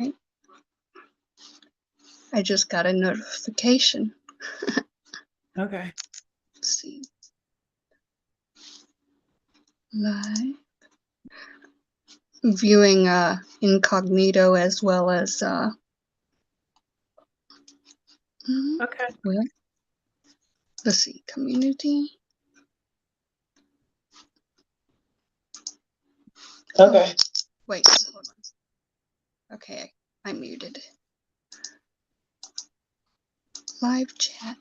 right. I just got a notification. Okay. Let's see. Live. Viewing incognito as well as Okay. well, let's see, community. Okay. Wait, hold on. Okay, I muted. Live chat.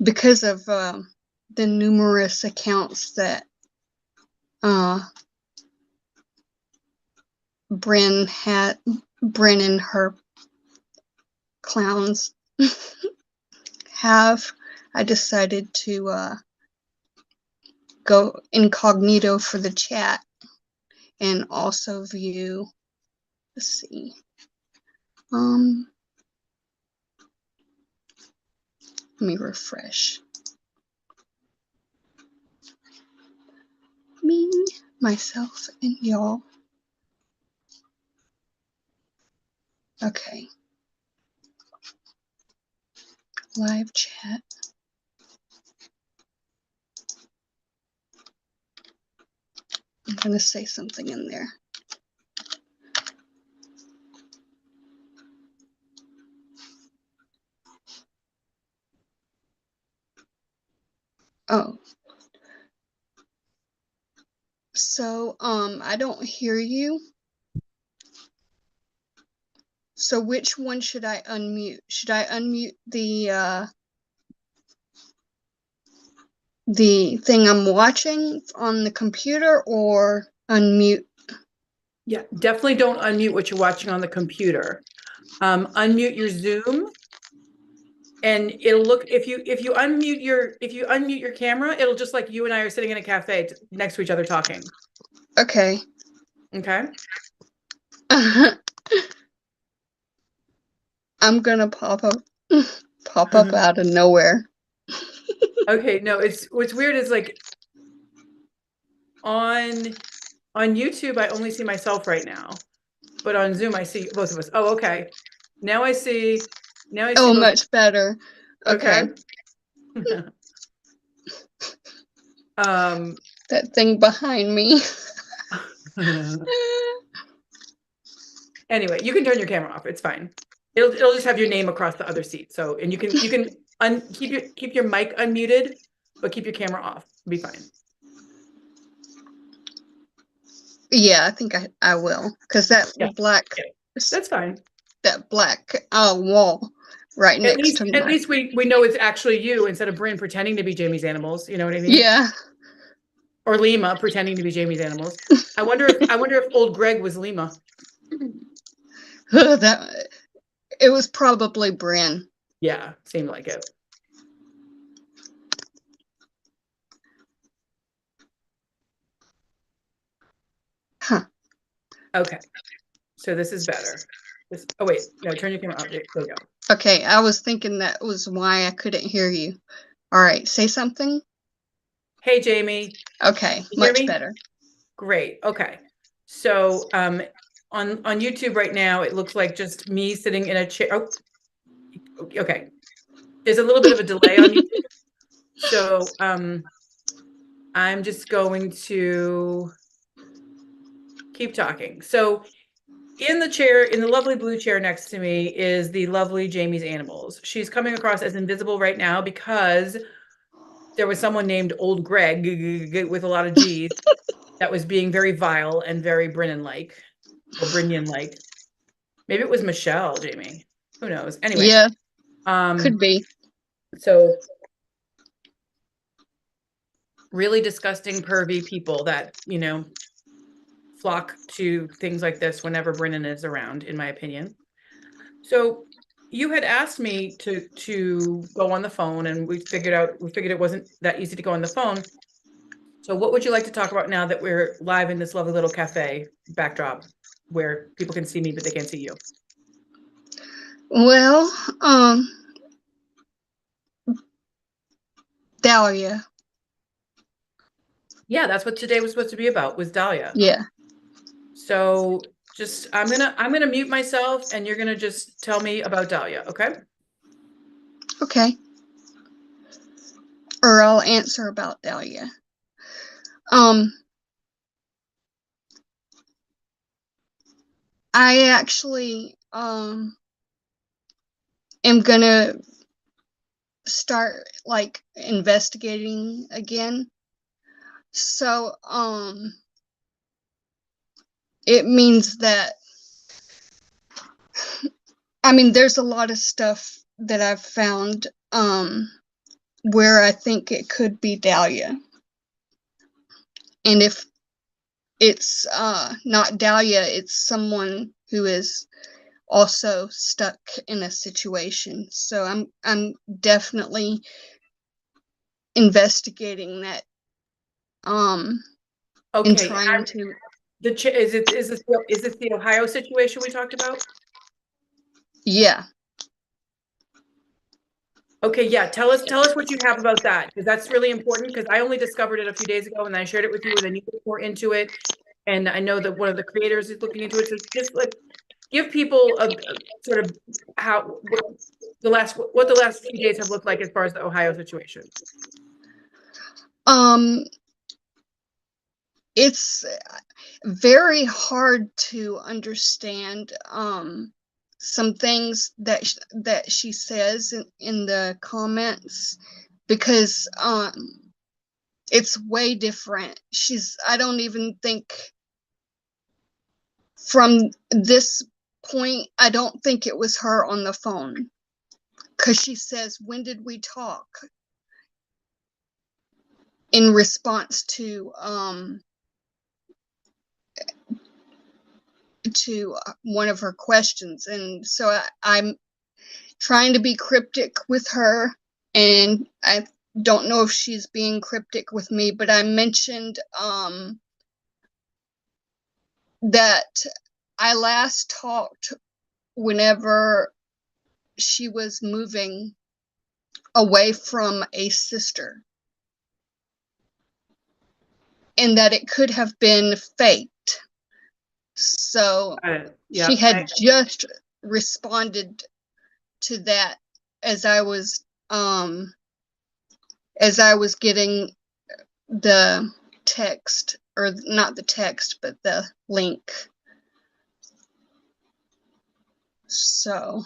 Because of the numerous accounts that Bryn and her clowns have, I decided to go incognito for the chat and also view, let's see, let me refresh. Me, myself, and y'all. Okay. Live chat. I'm gonna say something in there. Oh. So, I don't hear you. So which one should I unmute? Should I unmute the thing I'm watching on the computer or unmute? Yeah, definitely don't unmute what you're watching on the computer. Unmute your Zoom, and it'll look, if you unmute your camera, it'll just like you and I are sitting in a cafe next to each other talking. Okay. Okay. I'm gonna pop up out of nowhere. Okay, no, what's weird is like on YouTube I only see myself right now, but on Zoom I see both of us. Oh, okay. Now I see Oh, both. much better. Okay. That thing behind me. Anyway, you can turn your camera off. It's fine. It'll just have your name across the other seat. So, and you can keep your mic unmuted, but keep your camera off. It'll be fine. Yeah, I think I will, because that black. Yeah. That's fine. That black wall right next to me. At least we know it's actually you instead of Bryn pretending to be Jamie's animals. You know what I mean? Yeah. Or Lima pretending to be Jamie's animals. I wonder if old Greg was Lima. It was probably Bryn. Yeah, seemed like it. Huh. Okay. So this is better. Oh wait, no, turn your camera off. There you go. Okay, I was thinking that was why I couldn't hear you. All right, say something. Hey, Jamie. Okay, much better. Great. Okay. So on YouTube right now, it looks like just me sitting in a chair. Oh, okay. There's a little bit of a delay on YouTube. So I'm just going to keep talking. So in the chair, in the lovely blue chair next to me is the lovely Jamie's Animals. She's coming across as invisible right now because there was someone named Old Greg with a lot of G's that was being very vile and very Brennan-like or Brinian-like. Maybe it was Michelle, Jamie. Who knows? Anyway. Yeah. Could be. So really disgusting, pervy people that, you know, flock to things like this whenever Brennan is around, in my opinion. So you had asked me to go on the phone, and we figured it wasn't that easy to go on the phone. So what would you like to talk about now that we're live in this lovely little cafe backdrop where people can see me, but they can't see you? Well, Dahlia. Yeah, that's what today was supposed to be about, was Dahlia. Yeah. So I'm gonna mute myself and you're gonna just tell me about Dahlia, okay? Okay. Or I'll answer about Dahlia. I actually am gonna start like investigating again. So it means that, I mean, there's a lot of stuff that I've found where I think it could be Dahlia. And if it's not Dahlia, it's someone who is also stuck in a situation. So I'm definitely investigating that and Okay, trying to. is this the Ohio situation we talked about? Yeah. Okay, yeah, tell us what you have about that, because that's really important, because I only discovered it a few days ago and I shared it with you, and then you look more into it. And I know that one of the creators is looking into it. So just like give people a sort of what the last few days have looked like as far as the Ohio situation. It's very hard to understand some things that she says in the comments, because it's way different. I don't even think from this point, I don't think it was her on the phone, because she says, "When did we talk?" in response to one of her questions. And so I'm trying to be cryptic with her, and I don't know if she's being cryptic with me, but I mentioned that I last talked whenever she was moving away from a sister, and that it could have been faked. So Yeah, she had just responded to that as I was getting the text, or not the text, but the link. So,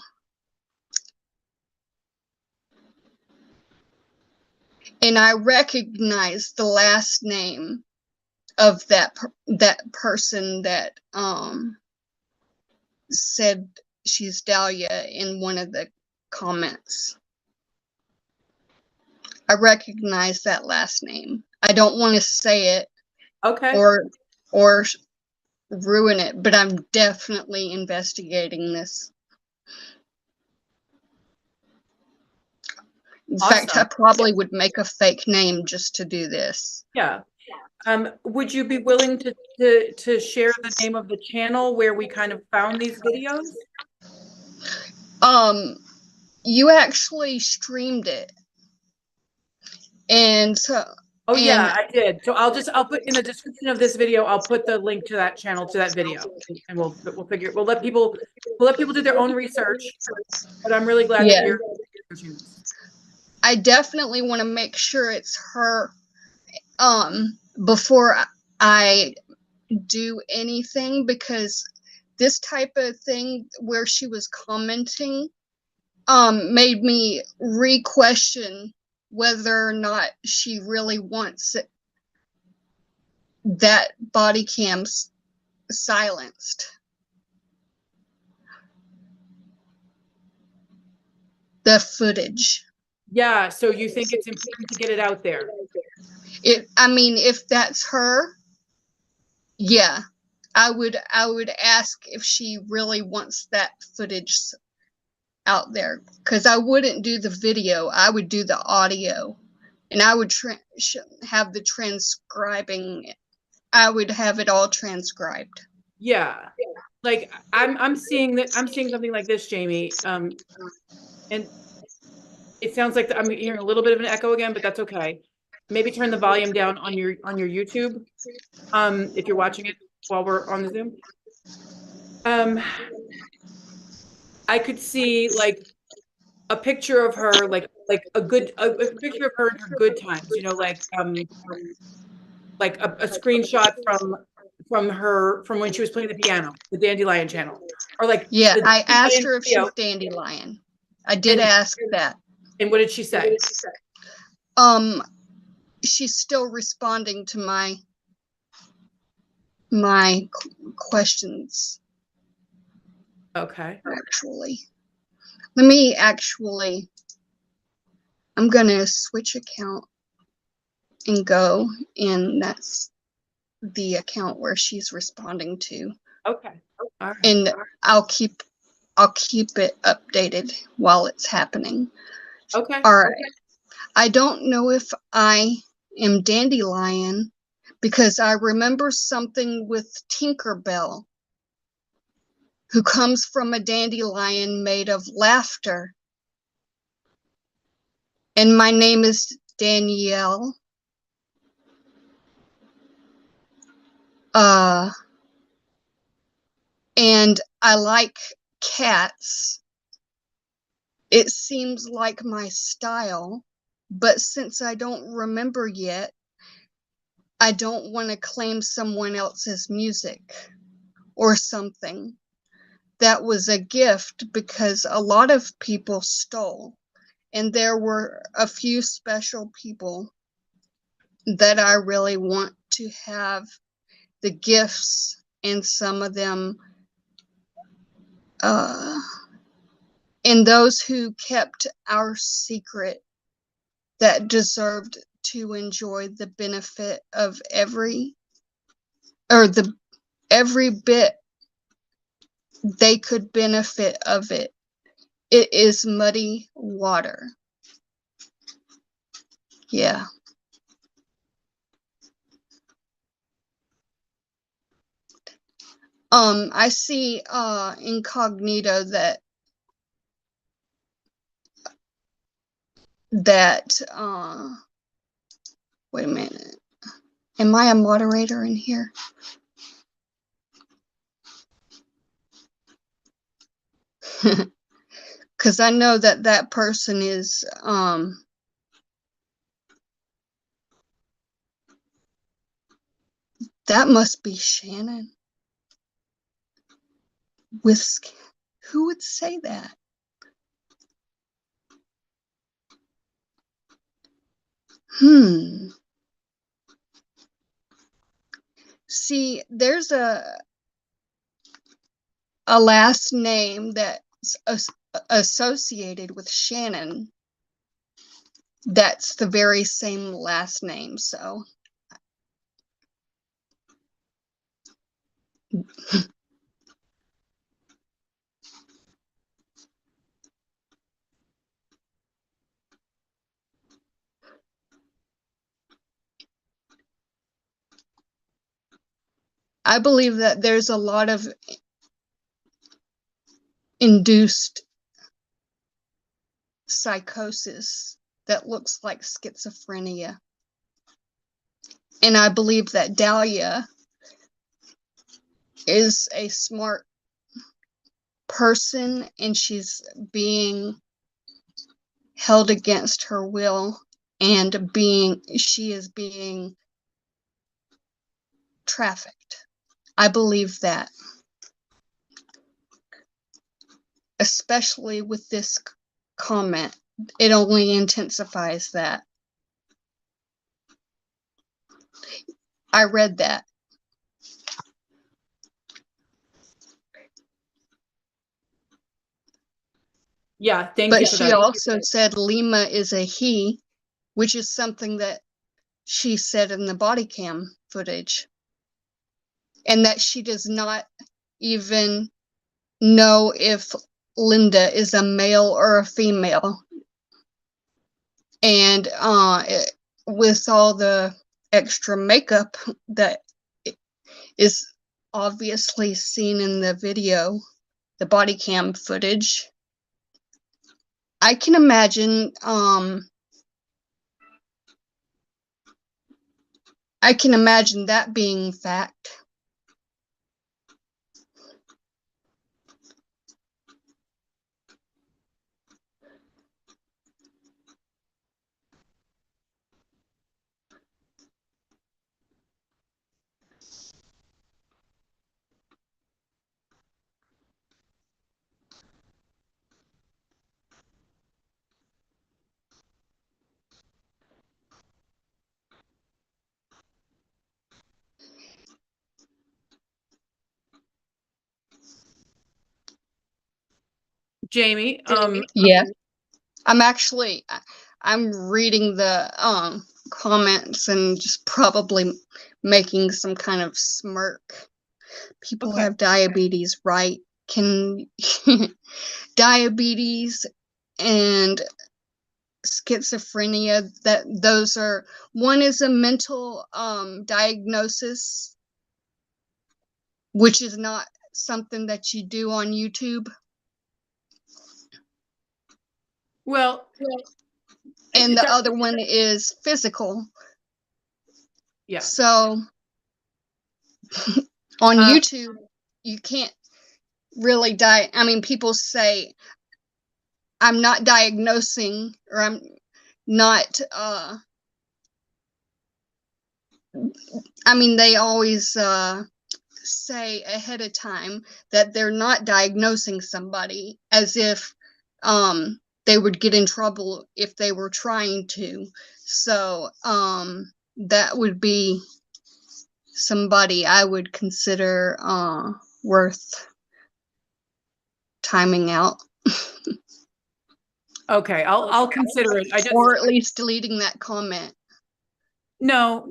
and I recognize the last name of that person that said she's Dahlia in one of the comments. I recognize that last name. I don't want to say it, okay, or ruin it, but I'm definitely investigating this. In fact, I probably would make a fake name just to do this. Yeah. Would you be willing to share the name of the channel where we kind of found these videos? You actually streamed it, and so. Oh yeah, I did. So I'll put in the description of this video, I'll put the link to that channel, to that video, and we'll let people do their own research. But I'm really glad that you're researching this. I definitely want to make sure it's her before I do anything, because this type of thing where she was commenting made me re-question whether or not she really wants that body cam silenced. The footage. Yeah, so you think it's important to get it out there? I mean, if that's her, yeah, I would ask if she really wants that footage out there, because I wouldn't do the video, I would do the audio, and I would have the transcribing. I would have it all transcribed. Yeah, like I'm seeing something like this, Jamie, and it sounds like I'm hearing a little bit of an echo again, but that's okay. Maybe turn the volume down on your YouTube, if you're watching it while we're on the Zoom. Um, I could see like a picture of her, like a picture of her in her good times, you know, like a screenshot from when she was playing the piano, the Dandelion channel, or like Yeah, the I asked Dandelion her if video. she's Dandelion. I did And ask that. what did she say? Um, she's still responding to my questions, Okay. actually. Let me actually, I'm gonna switch account and go, and that's the account where she's responding to. Okay. All right. And I'll keep it updated while it's happening. Okay. All right. I don't know if I am Dandelion because I remember something with Tinkerbell, who comes from a dandelion made of laughter. And my name is Danielle. And I like cats. It seems like my style, but since I don't remember yet, I don't want to claim someone else's music or something. That was a gift because a lot of people stole, and there were a few special people that I really want to have the gifts, and some of them, and those who kept our secret that deserved to enjoy the benefit of every bit they could benefit of it. It is muddy water. Yeah. I see incognito that wait a minute. Am I a moderator in here? Because I know that person is that must be Shannon with, who would say that? See, there's a last name that's associated with Shannon. That's the very same last name, so. I believe that there's a lot of induced psychosis that looks like schizophrenia. And I believe that Dahlia is a smart person, and she's being held against her will, and she is being trafficked. I believe that, especially with this comment. It only intensifies that. I read that. Yeah, thank you But for she that. also said Lima is a he, which is something that she said in the body cam footage. And that she does not even know if Linda is a male or a female. And with all the extra makeup that is obviously seen in the video, the body cam footage, I can imagine that being fact. Jamie, Yeah. I'm actually I'm reading the comments and just probably making some kind of smirk. People okay. have diabetes, right? Can diabetes and schizophrenia, that those are, one is a mental diagnosis, which is not something that you do on YouTube. Well, And the other one is physical. yeah. So on YouTube, you can't really I mean, people say I'm not diagnosing, or I'm not I mean, they always say ahead of time that they're not diagnosing somebody, as if they would get in trouble if they were trying to. So that would be somebody I would consider worth timing out. Okay, I'll consider it. Or at least deleting that comment. No,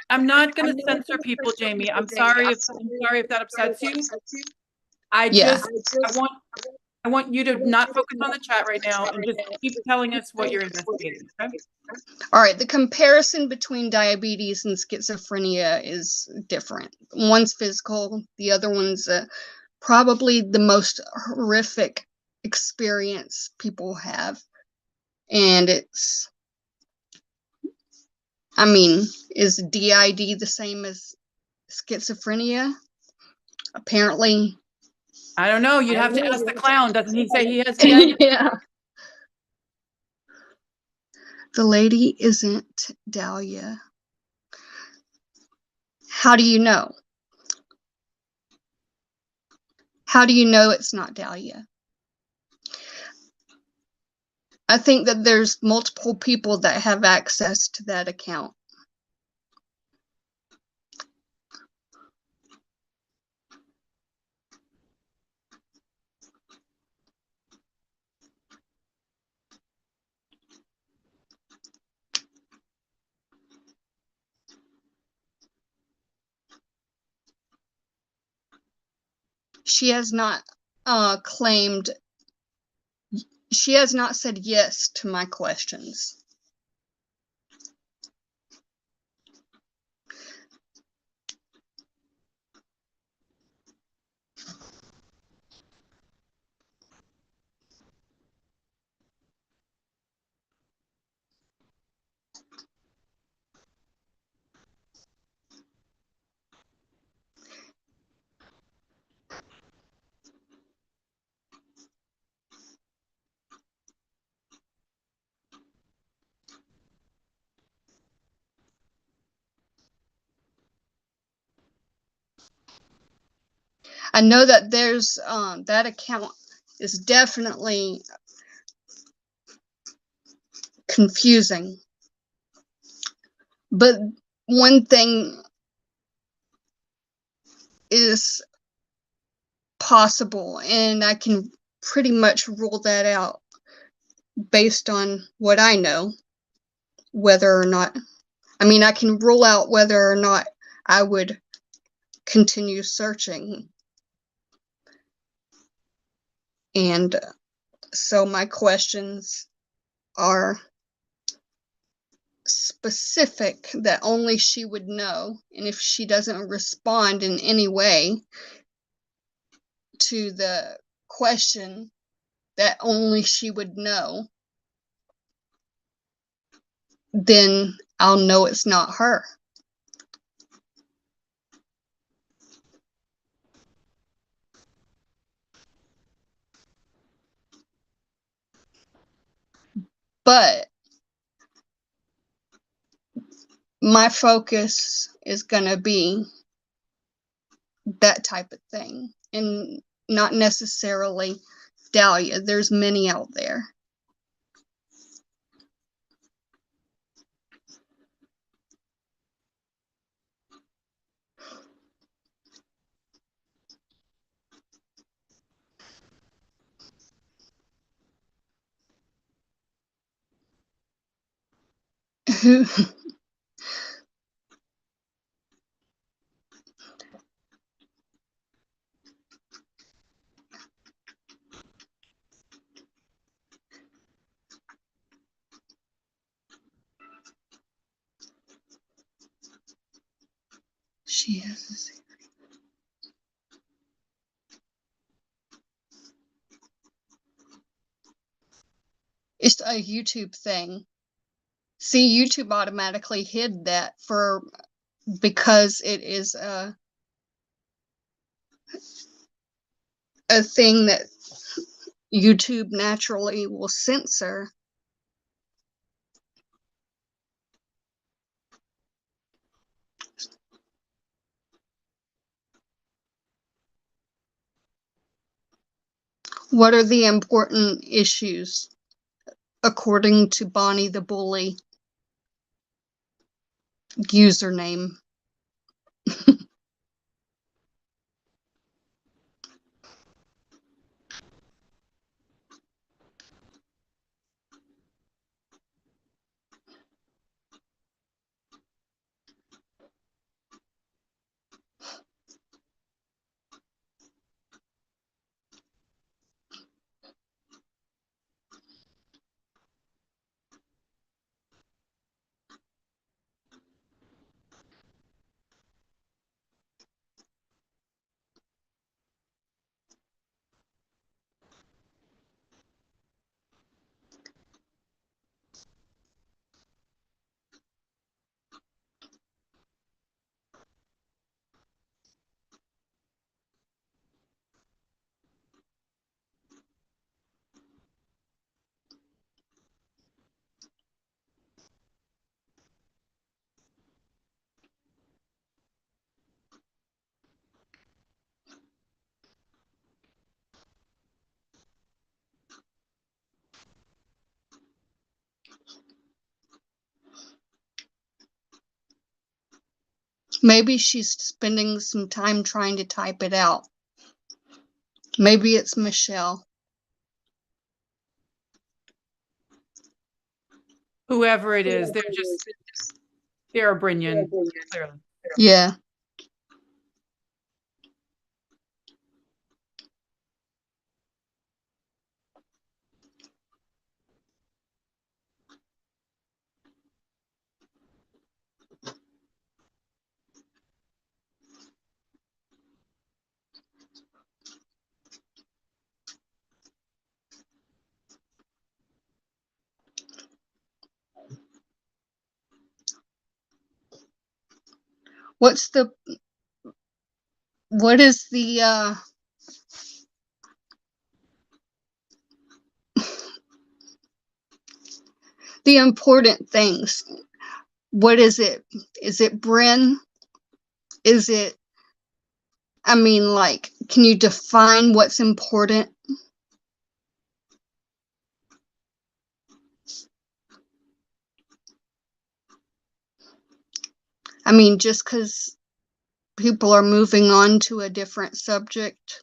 I'm not gonna censor people, Jamie. I'm sorry if that upsets you. I Yeah. just, I want you to not focus on the chat right now and just keep telling us what you're investigating, okay? All right, the comparison between diabetes and schizophrenia is different. One's physical, the other one's probably the most horrific experience people have. And it's, I mean, is DID the same as schizophrenia? Apparently. I don't know. You'd have to ask the clown. Doesn't he say he has DID? Yeah. The lady isn't Dahlia. How do you know? How do you know it's not Dahlia? I think that there's multiple people that have access to that account. She has not claimed, she has not said yes to my questions. I know that there's that account is definitely confusing. But one thing is possible, and I can pretty much rule that out based on what I know, whether or not, I mean, I can rule out whether or not I would continue searching. And so my questions are specific, that only she would know. And if she doesn't respond in any way to the question that only she would know, then I'll know it's not her. But my focus is going to be that type of thing, and not necessarily Dahlia. There's many out there. Who? She has. It's a YouTube thing. See, YouTube automatically hid that because it is a thing that YouTube naturally will censor. What are the important issues according to Bonnie the Bully username? Maybe she's spending some time trying to type it out. Maybe it's Michelle. Whoever it is, they're a Brinian, clearly. Yeah. What is the important things? What is it? Is it Bryn? Is it, I mean, like, can you define what's important? I mean, just because people are moving on to a different subject.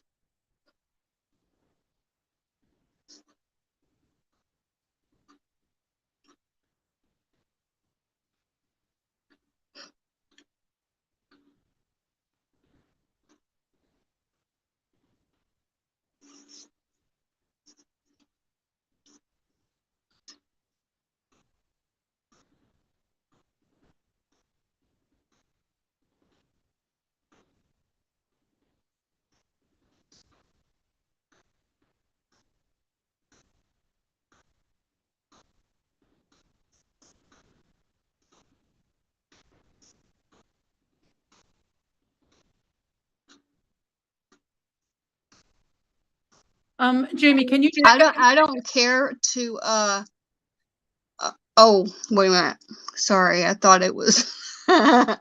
Jamie, can you I don't care to oh, wait a minute. Sorry, I thought it was I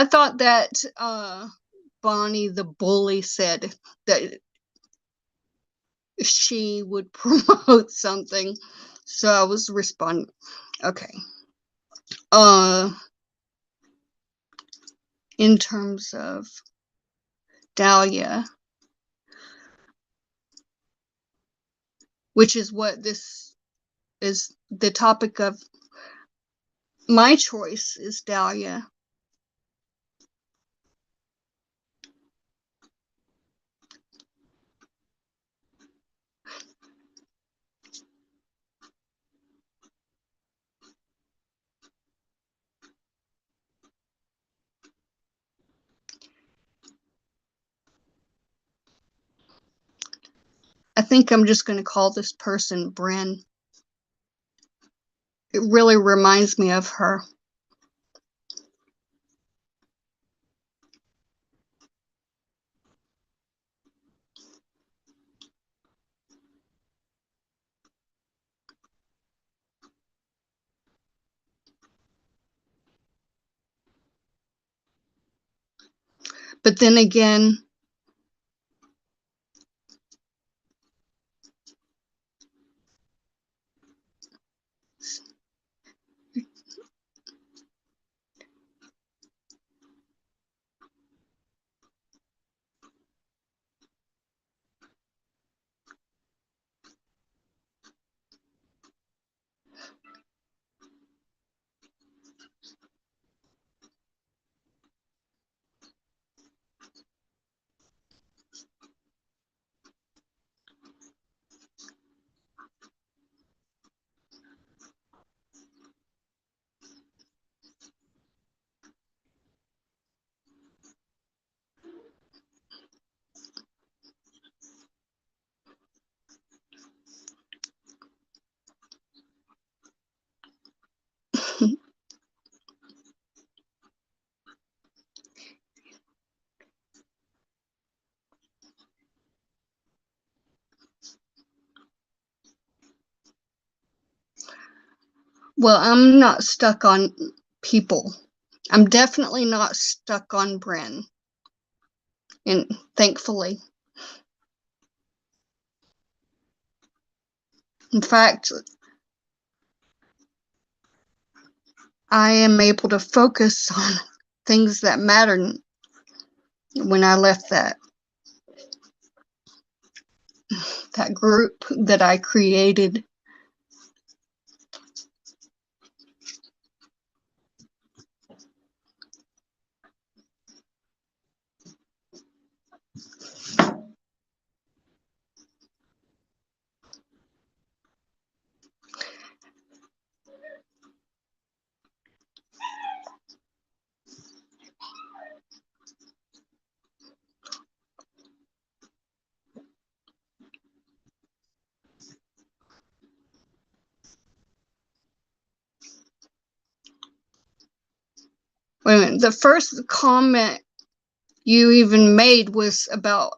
thought that Bonnie the Bully said that she would promote something. So I was responding. Okay. In terms of Dahlia, which is what this is the topic of my choice is Dahlia. I think I'm just going to call this person Bryn. It really reminds me of her. But then again, well, I'm not stuck on people. I'm definitely not stuck on Bryn. And thankfully. In fact, I am able to focus on things that matter when I left that group that I created. Wait a minute, the first comment you even made was about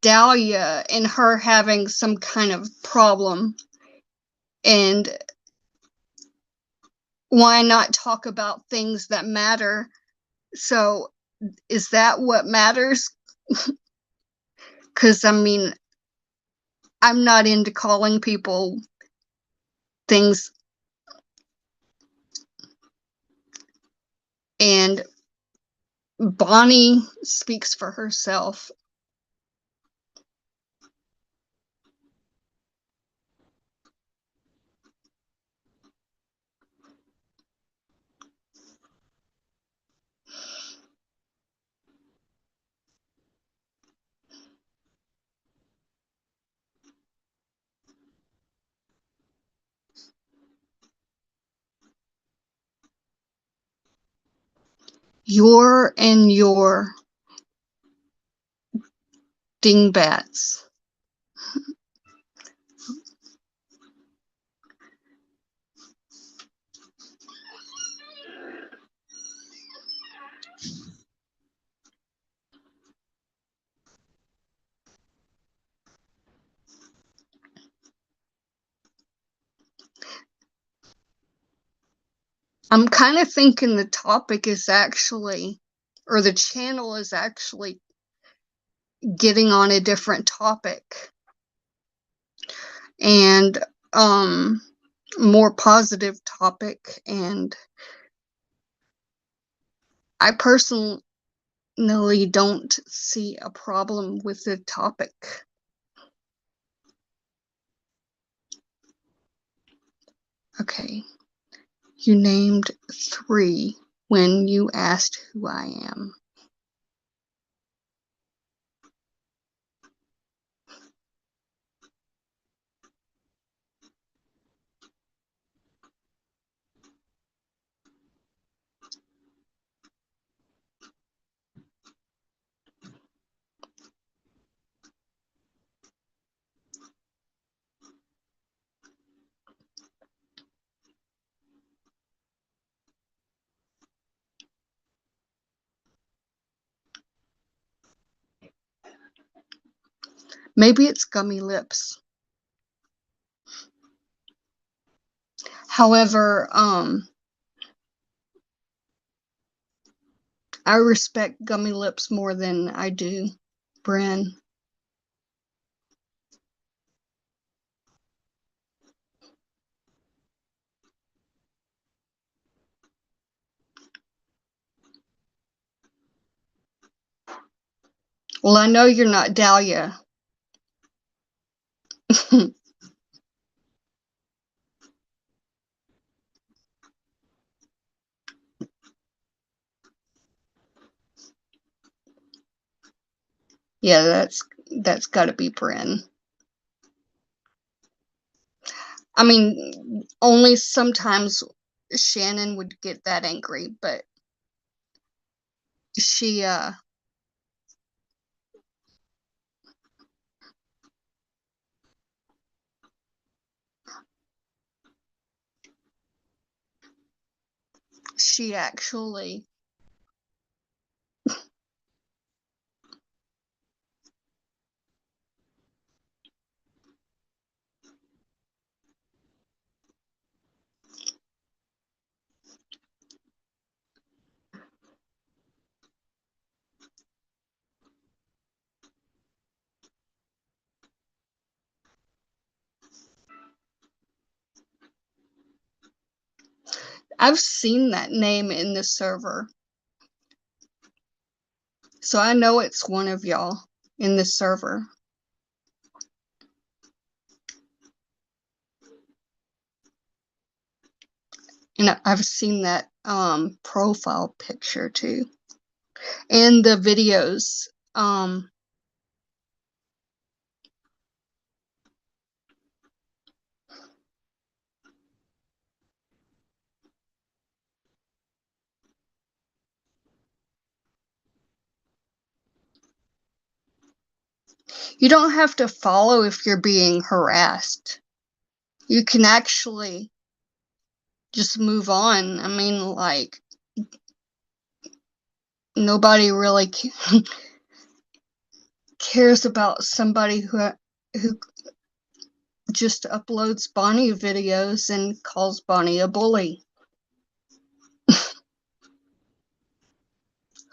Dahlia and her having some kind of problem. And why not talk about things that matter? So is that what matters? Because I mean, I'm not into calling people things. And Bonnie speaks for herself. You're and your dingbats. I'm kind of thinking the topic is actually, or the channel is actually getting on a different topic and more positive topic. And I personally don't see a problem with the topic. Okay. You named 3 when you asked who I am. Maybe it's Gummy Lips. However, I respect Gummy Lips more than I do Brynn. Well, I know you're not Dahlia. Yeah, that's got to be Brynn. I mean, only sometimes Shannon would get that angry, but she actually, I've seen that name in the server. So I know it's one of y'all in the server. And I've seen that profile picture too. And the videos. You don't have to follow if you're being harassed. You can actually just move on. I mean, like, nobody really cares about somebody who just uploads Bonnie videos and calls Bonnie a bully.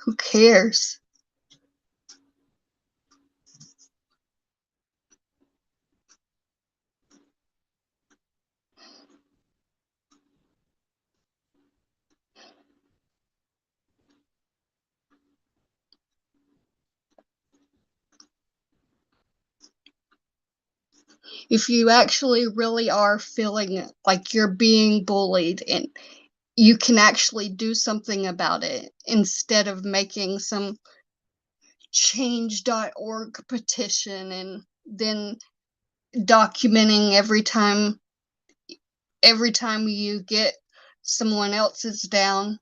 Who cares? If you actually really are feeling like you're being bullied, and you can actually do something about it instead of making some change.org petition and then documenting every time you get someone else's down.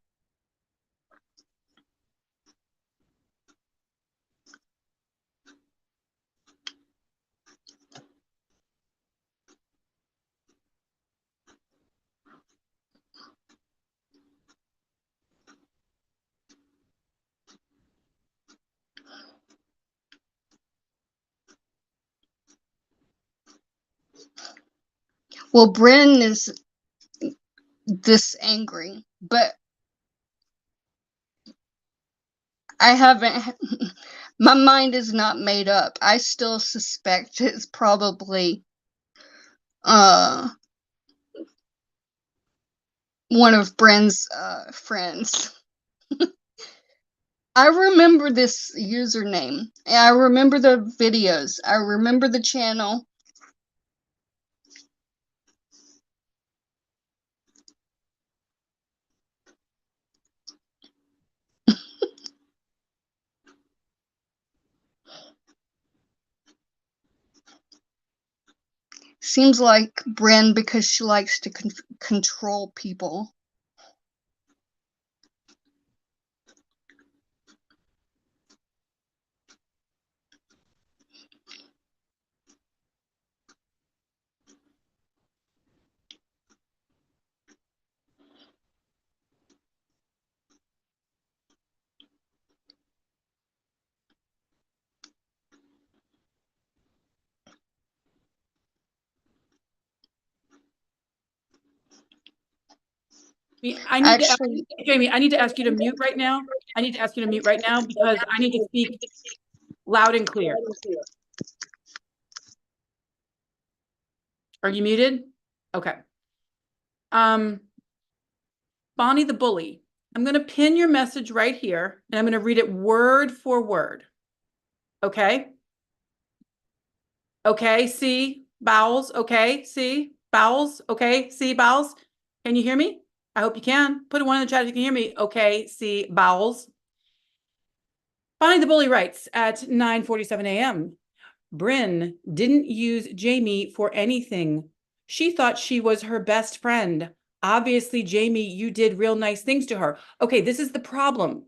Well, Brynn is this angry, but I haven't. My mind is not made up. I still suspect it's probably one of Brynn's friends. I remember this username. I remember the videos. I remember the channel. seems like Bryn because she likes to control people. Jamie, I need to ask you to mute right now. I need to ask you to mute right now because I need to speak loud and clear. Are you muted? Okay. Bonnie the Bully, I'm going to pin your message right here and I'm going to read it word for word. Okay? Okay, see, bowels. Okay, see, bowels. Okay, see, bowels. Can you hear me? I hope you can. Put a one in the chat if you can hear me. Okay, see, bowels. Bonnie the Bully writes at 9:47 a.m. Bryn didn't use Jamie for anything. She thought she was her best friend. Obviously, Jamie, you did real nice things to her. Okay, this is the problem.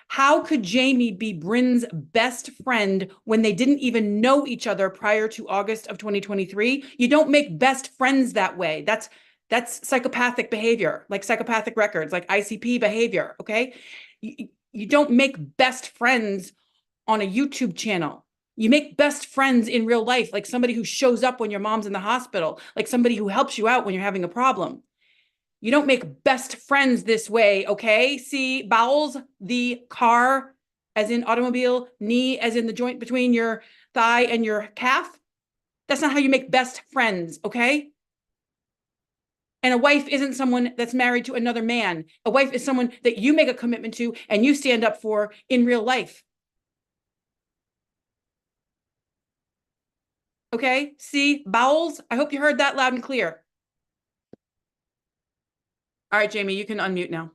How could Jamie be Bryn's best friend when they didn't even know each other prior to August of 2023? You don't make best friends that way. That's psychopathic behavior, like psychopathic records, like ICP behavior, okay? You don't make best friends on a YouTube channel. You make best friends in real life, like somebody who shows up when your mom's in the hospital, like somebody who helps you out when you're having a problem. You don't make best friends this way, okay? See, bowels, the car, as in automobile, knee, as in the joint between your thigh and your calf. That's not how you make best friends, okay? And a wife isn't someone that's married to another man. A wife is someone that you make a commitment to and you stand up for in real life. Okay, see, bowels, I hope you heard that loud and clear. All right, Jamie, you can unmute now.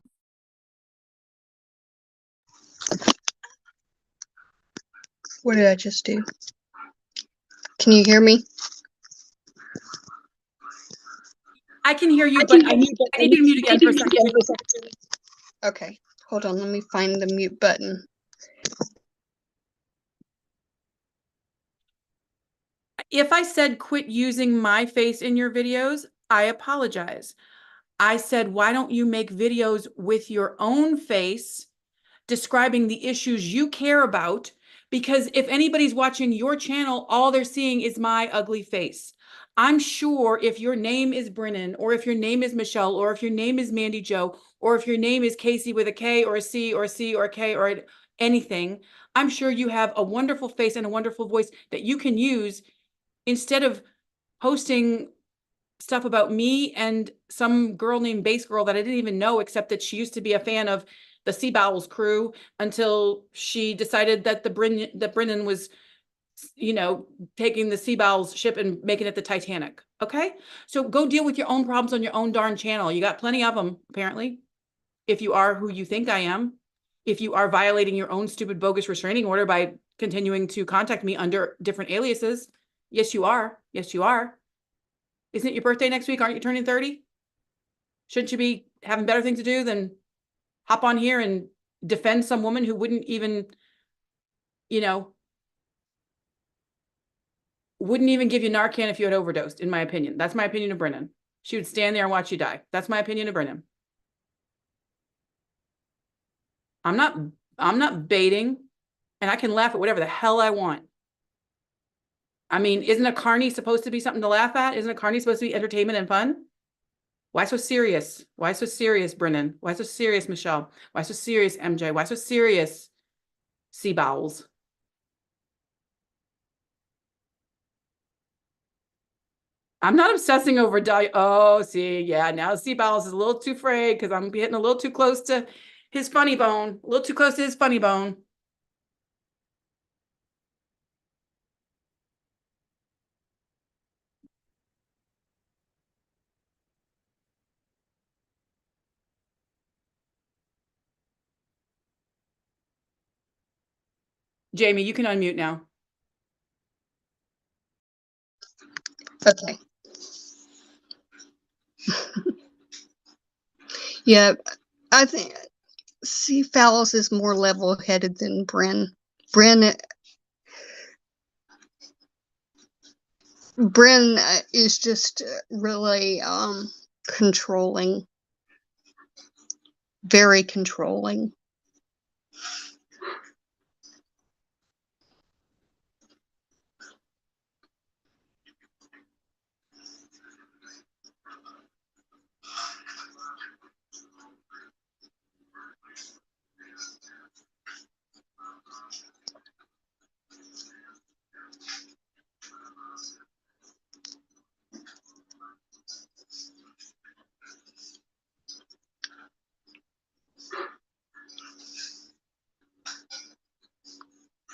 What did I just do? Can you hear me? I can hear you, but I need you to mute again for a second. Okay, hold on, let me find the mute button. If I said quit using my face in your videos, I apologize. I said, why don't you make videos with your own face describing the issues you care about? Because if anybody's watching your channel, all they're seeing is my ugly face. I'm sure if your name is Brennan, or if your name is Michelle, or if your name is Mandy Jo, or if your name is Casey with a K or a C or a C or a K or anything, I'm sure you have a wonderful face and a wonderful voice that you can use instead of posting stuff about me and some girl named Base Girl that I didn't even know, except that she used to be a fan of the Sea Bowels crew until she decided that Brennan was, you know, taking the Sea Bowels ship and making it the Titanic. Okay, so go deal with your own problems on your own darn channel. You got plenty of them, apparently. If you are who you think I am, if you are violating your own stupid bogus restraining order by continuing to contact me under different aliases, yes, you are. Yes, you are. Isn't it your birthday next week? Aren't you turning 30? Shouldn't you be having better things to do than hop on here and defend some woman who wouldn't even, you know, wouldn't even give you Narcan if you had overdosed, in my opinion. That's my opinion of Brennan. She would stand there and watch you die. That's my opinion of Brennan. I'm not baiting, and I can laugh at whatever the hell I want. I mean, isn't a carny supposed to be something to laugh at? Isn't a carny supposed to be entertainment and fun? Why so serious? Why so serious, Brennan? Why so serious, Michelle? Why so serious, MJ? Why so serious, Sea Bowels? I'm not obsessing over oh, see, yeah, now Sea Bowels is a little too frayed because I'm getting a little too close to his funny bone, a little too close to his funny bone. Jamie, you can unmute now. Okay. Yeah, I think Fowles is more level-headed than Bryn. Bryn is just really controlling, very controlling.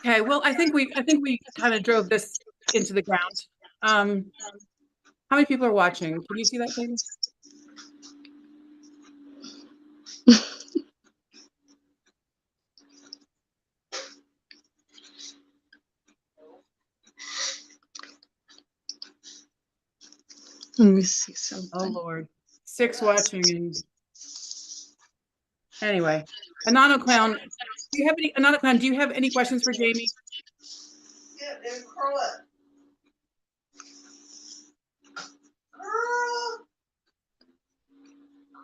Okay, well, I think we kind of drove this into the ground. How many people are watching? Can you see that, Katie? Let me see something. Oh Lord, 6 watching. And anyway, Anano Clown, do you have any questions for Jamie? Yeah, then curl up.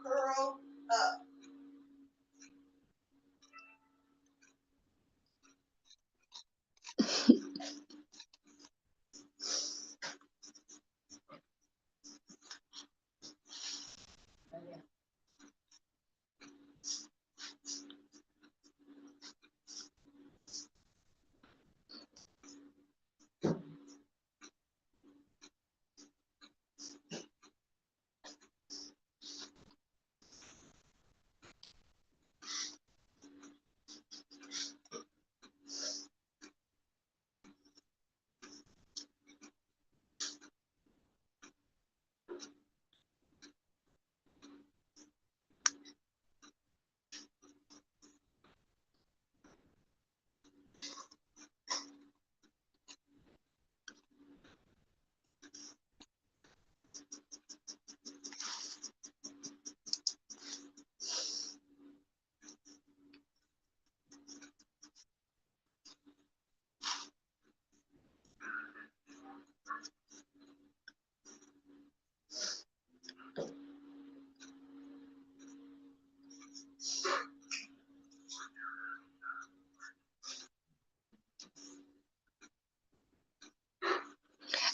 Curl up.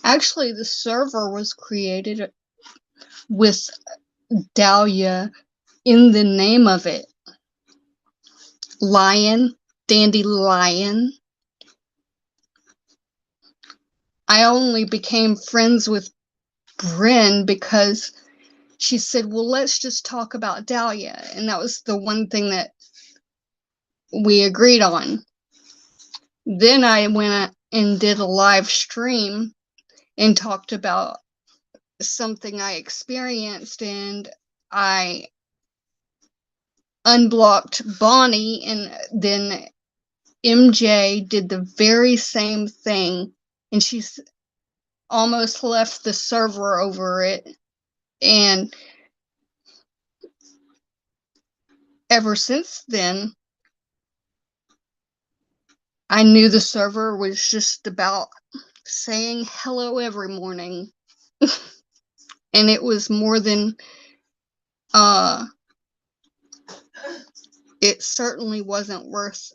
Actually, the server was created with Dahlia in the name of it. Lion, Dandelion. I only became friends with Bryn because she said, well, let's just talk about Dahlia. And that was the one thing that we agreed on. Then I went and did a live stream and talked about something I experienced, and I unblocked Bonnie, and then MJ did the very same thing, and she's almost left the server over it. And ever since then, I knew the server was just about saying hello every morning. And it was more than it certainly wasn't worth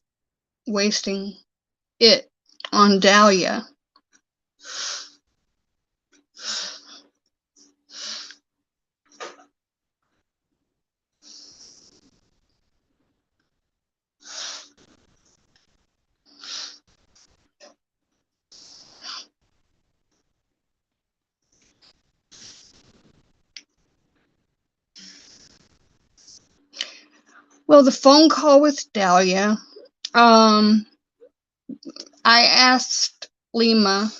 wasting it on Dahlia. Well, the phone call with Dahlia, I asked Lima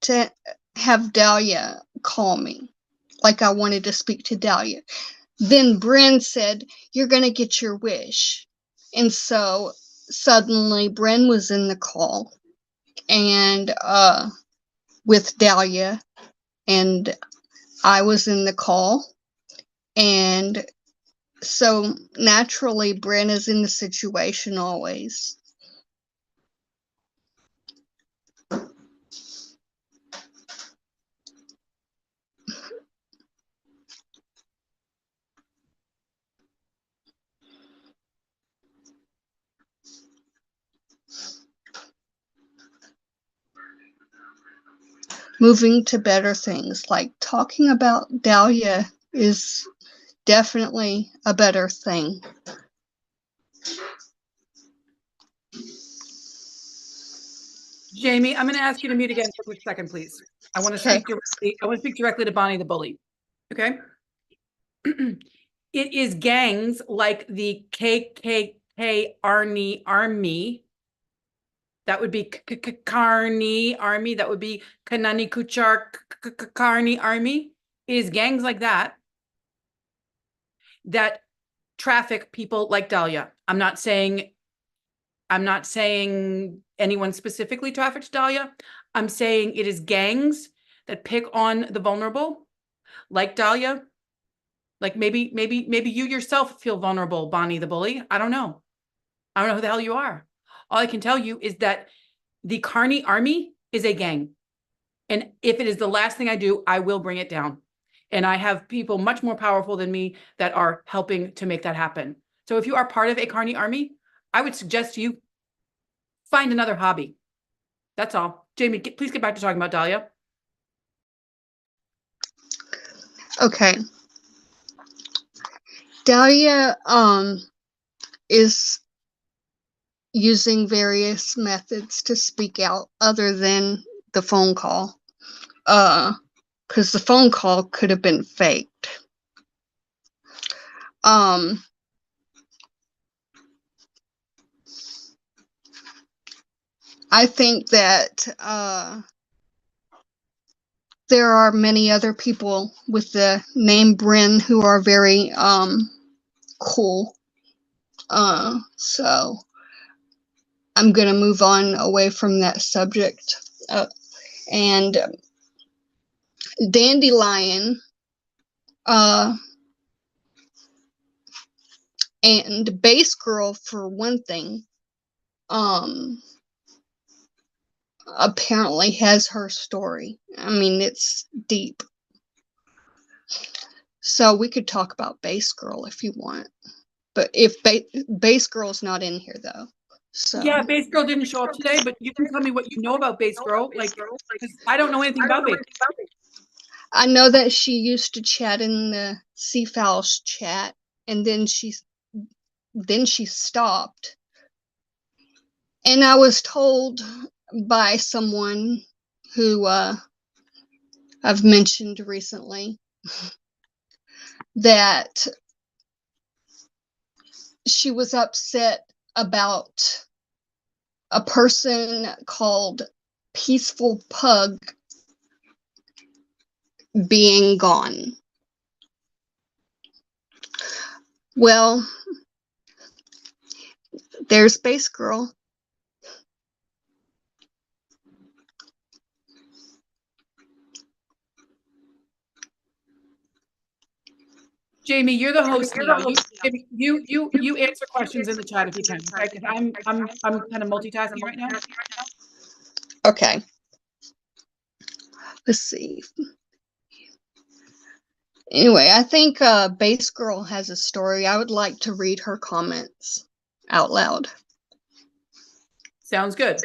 to have Dahlia call me, like I wanted to speak to Dahlia. Then Bryn said, you're going to get your wish. And so suddenly Bryn was in the call, and with Dahlia, and I was in the call. And so naturally, Brenna's in the situation always. Moving to better things, like talking about Dahlia is definitely a better thing. Jamie, I'm going to ask you to mute again for a quick second, please. I want to Okay. speak directly. I want to speak directly to Bonnie the bully. Okay. It is gangs like the KKK Army. That would be Carney Army. That would be Kanani Kuchar Carney Army. It is gangs like that that traffic people like Dahlia. I'm not saying anyone specifically traffics Dahlia. I'm saying it is gangs that pick on the vulnerable, like Dahlia. Like maybe you yourself feel vulnerable, Bonnie the bully. I don't know. I don't know who the hell you are. All I can tell you is that the Carney Army is a gang. And if it is the last thing I do, I will bring it down. And I have people much more powerful than me that are helping to make that happen. So if you are part of a Carney Army, I would suggest you find another hobby. That's all. Jamie, please get back to talking about Dahlia. Okay. Dahlia is using various methods to speak out other than the phone call. Because the phone call could have been faked. I think that there are many other people with the name Bryn who are very cool. So I'm going to move on away from that subject. And Dandelion and Bass Girl, for one thing, apparently has her story. I mean, it's deep. So we could talk about Bass Girl if you want. But if Bass Girl's not in here, though. So Yeah, Bass Girl didn't show up today, but you can tell me what you know about Bass Girl. Like, because I don't know anything about Bass Girl. I know that she used to chat in the Seafowls chat, and then she stopped. And I was told by someone who I've mentioned recently that she was upset about a person called Peaceful Pug being gone. Well, there's Bass Girl. Jamie, you're the host now. You answer questions in the chat if you can, okay? Because I'm kind of multitasking right now. Okay. Let's see. Anyway, I think Bass Girl has a story. I would like to read her comments out loud. Sounds good.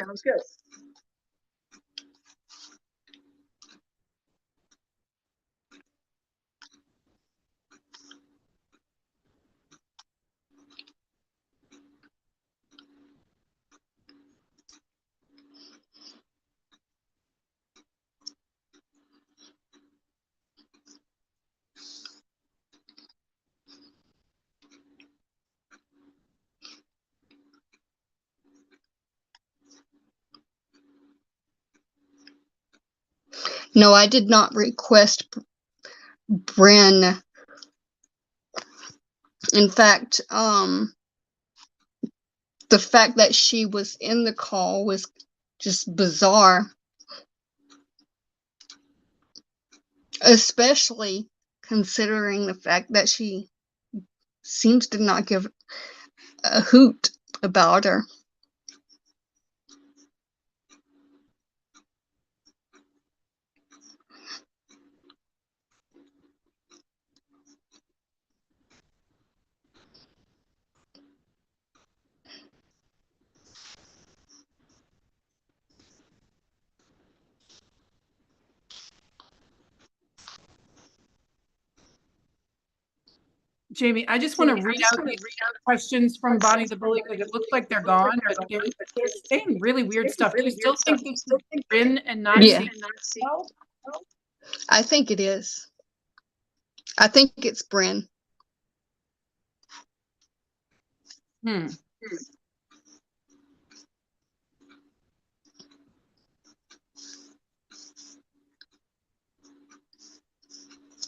No, I did not request Bryn. In fact, the fact that she was in the call was just bizarre. especially considering the fact that she seems to not give a hoot about her. Jamie, I just want to read out these questions from Bonnie the Bully because it looks like they're gone, but they're saying really weird stuff. Do you still think this is Bryn and not Yeah. CL? I think it is. I think it's Bryn. Hmm.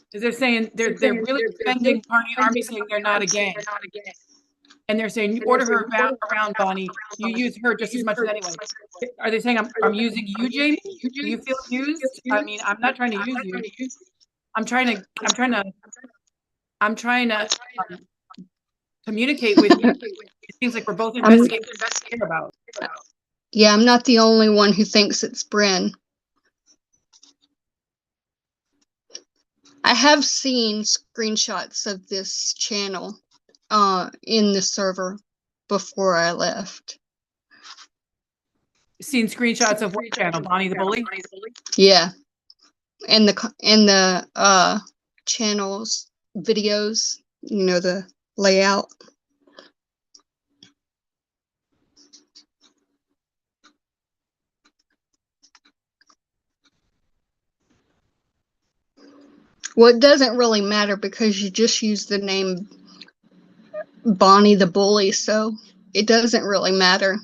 Because they're saying they're really defending Party Army, saying they're not a gang. And they're saying you order her around, Bonnie. You use her just as much as anyone. Are they saying I'm using you, Jamie? Do you feel used? I mean, I'm not trying to use you. I'm trying to communicate with you. It seems like we're both investigating what we care about. Yeah, I'm not the only one who thinks it's Bryn. I have seen screenshots of this channel in the server before I left. Seen screenshots of what channel? Bonnie the Bully? Yeah. And the channels videos, you know, the layout. Well, it doesn't really matter because you just use the name Bonnie the Bully, so it doesn't really matter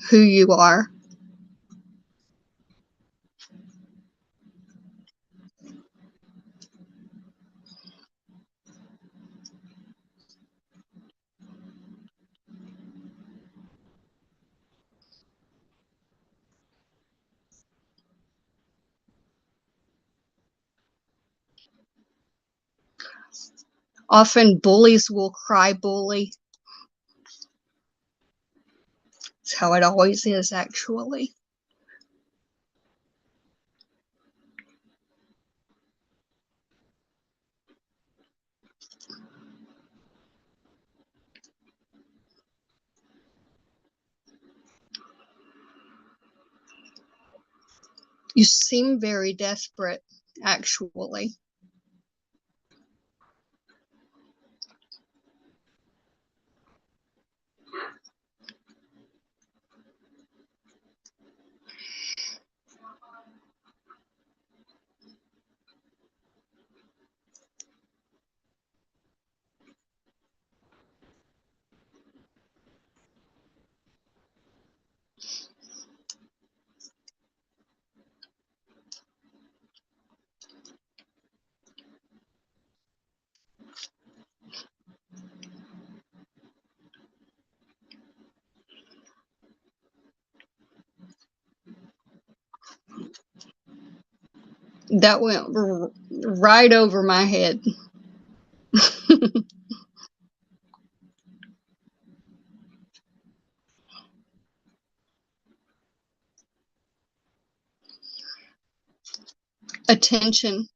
who you are. Often bullies will cry bully. It's how it always is, actually. You seem very desperate, actually. That went right over my head. Attention.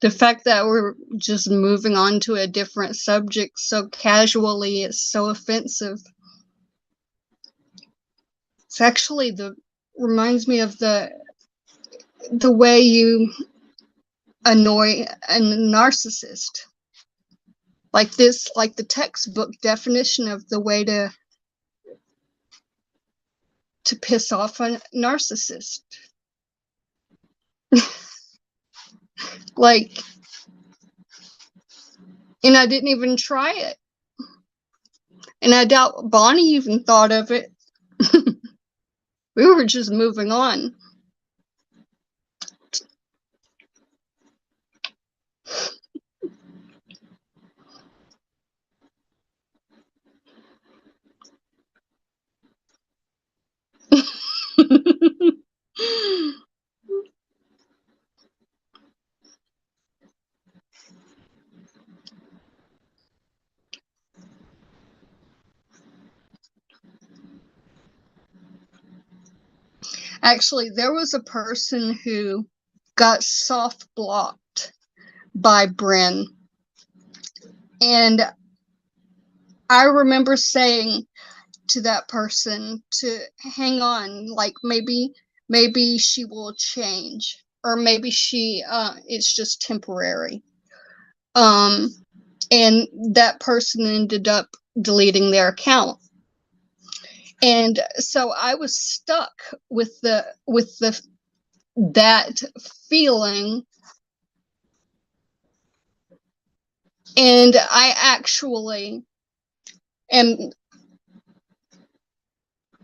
The fact that we're just moving on to a different subject so casually is so offensive. It's actually reminds me of the way you annoy a narcissist. Like the textbook definition of the way to piss off a narcissist. Like, And I didn't even try it. And I doubt Bonnie even thought of it. We were just moving on. Actually, there was a person who got soft blocked by Bryn. And I remember saying to that person to hang on, like maybe she will change, or maybe it's just temporary. And that person ended up deleting their account. And so I was stuck with that feeling. And I actually am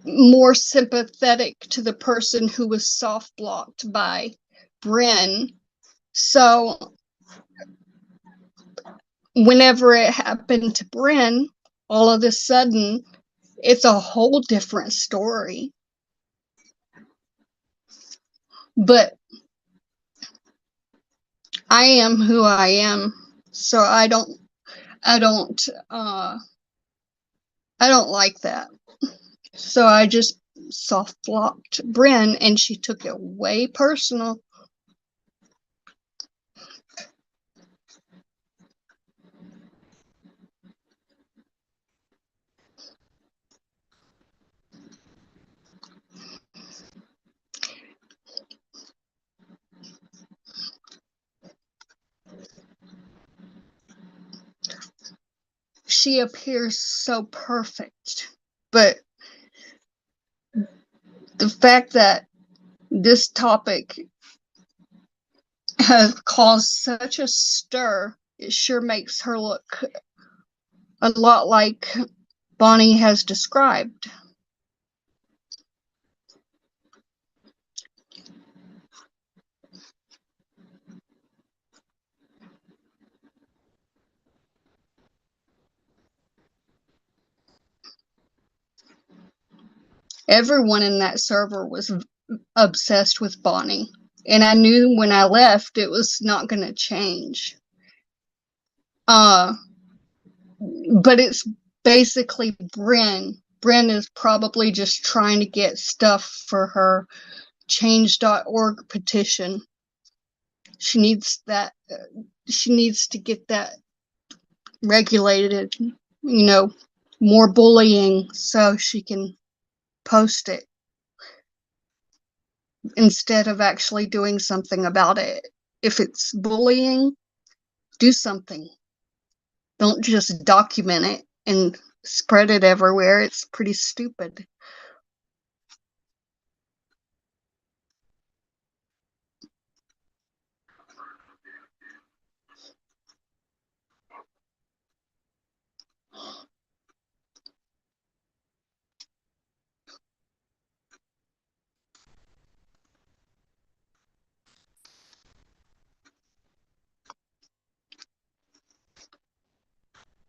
more sympathetic to the person who was soft blocked by Bryn. So whenever it happened to Bryn, all of a sudden, it's a whole different story. But I am who I am, so I don't like that. So I just soft blocked Bryn, and she took it way personal. She appears so perfect, but the fact that this topic has caused such a stir, it sure makes her look a lot like Bonnie has described. Everyone in that server was obsessed with Bonnie. And I knew when I left, it was not going to change. But it's basically Bryn. Bryn is probably just trying to get stuff for her change.org petition. She needs that. She needs to get that regulated, more bullying, so she can post it instead of actually doing something about it. If it's bullying, do something. Don't just document it and spread it everywhere. It's pretty stupid.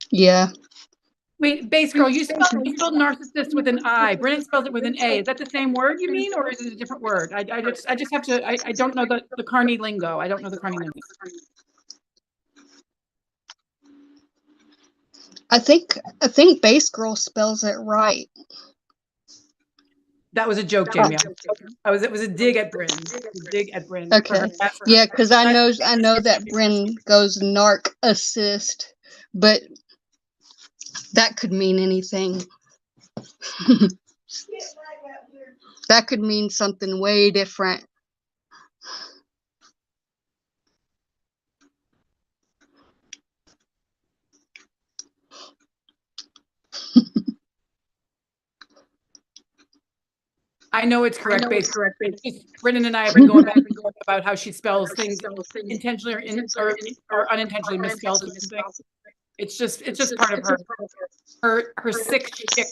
Yeah. Wait, base girl, you spelled narcissist with an I. Brennan spells it with an A. Is that the same word you mean, or is it a different word? I just have to. I don't know the Carney lingo. I don't know the Carney lingo. I think Base Girl spells it right. That was a joke, Jamie. It was a dig at Bryn. Dig at Bryn. Okay. Yeah, because I know that Bryn goes narc assist, but that could mean anything. That could mean something way different. I know it's correct, base. Brennan and I have been going back and forth about how she spells things intentionally or unintentionally misspells things. It's just part of her sick chick.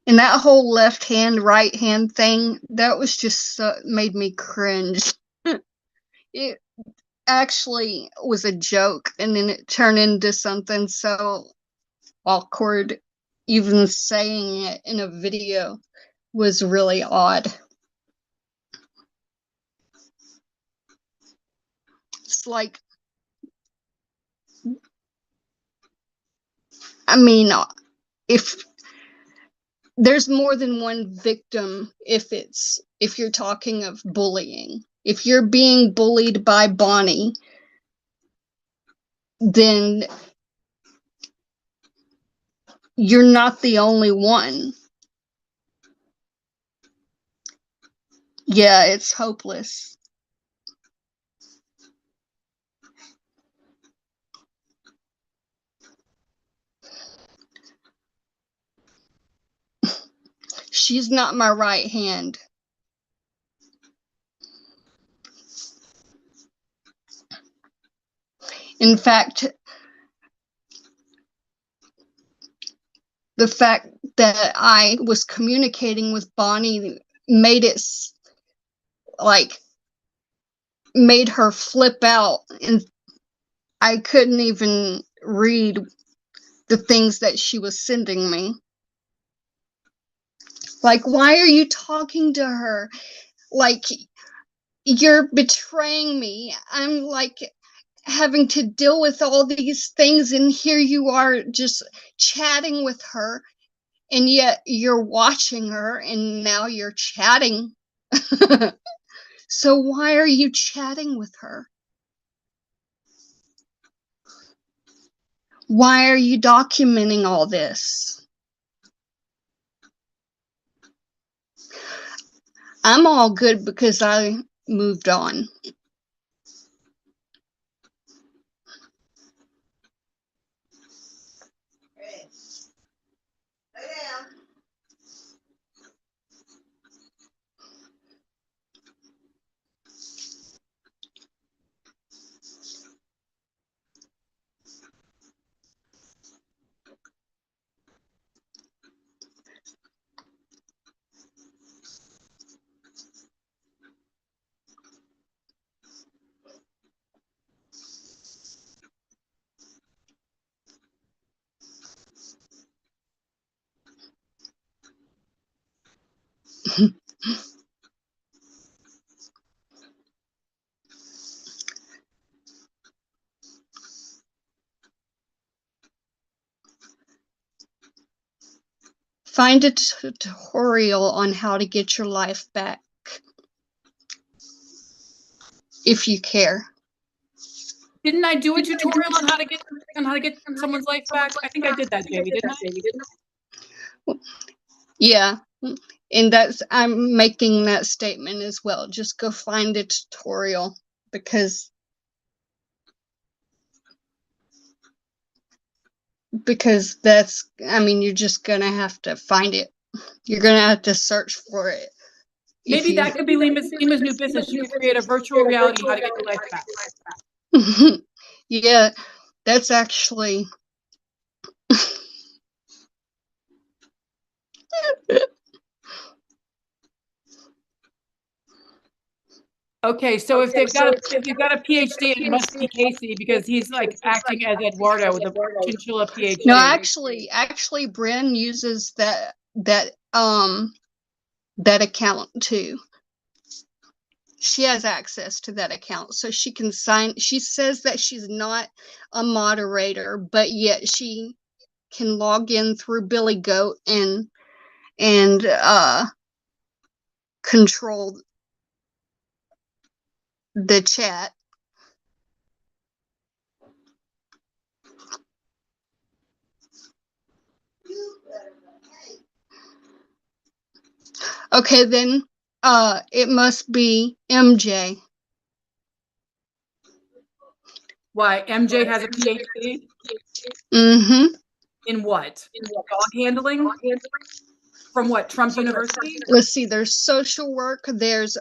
And that whole left hand, right hand thing, that was just made me cringe. It actually was a joke, and then it turned into something so awkward. Even saying it in a video was really odd. It's like, I mean, if there's more than one victim, if you're talking of bullying, if you're being bullied by Bonnie, then you're not the only one. Yeah, it's hopeless. She's not my right hand. In fact, the fact that I was communicating with Bonnie made it like made her flip out, and I couldn't even read the things that she was sending me. Like, why are you talking to her? Like, you're betraying me. I'm like having to deal with all these things, and here you are just chatting with her, and yet you're watching her, and now you're chatting. So why are you chatting with her? Why are you documenting all this? I'm all good because I moved on. Hey. Lay down. Find a tutorial on how to get your life back, if you care. Didn't I do a tutorial on how to get someone's life back? I think I did that, Jamie, didn't I? Yeah, and I'm making that statement as well. Just go find a tutorial, because that's, I mean, you're just gonna have to find it. You're gonna have to search for it. Maybe that could be Lima's new business. She could create a virtual reality how to get your life back. Yeah, that's actually Okay, so if they've got a PhD, it must be Casey, because he's like acting as Eduardo with a chinchilla PhD. no, actually, Bren uses that account too. She has access to that account, so she can sign. She says that she's not a moderator, but yet she can log in through Billy Goat and control the chat. Okay, then it must be MJ. Why? MJ has a PhD? Mm-hmm. In what? Dog handling? From what? Trump University? Let's see, there's social work, there's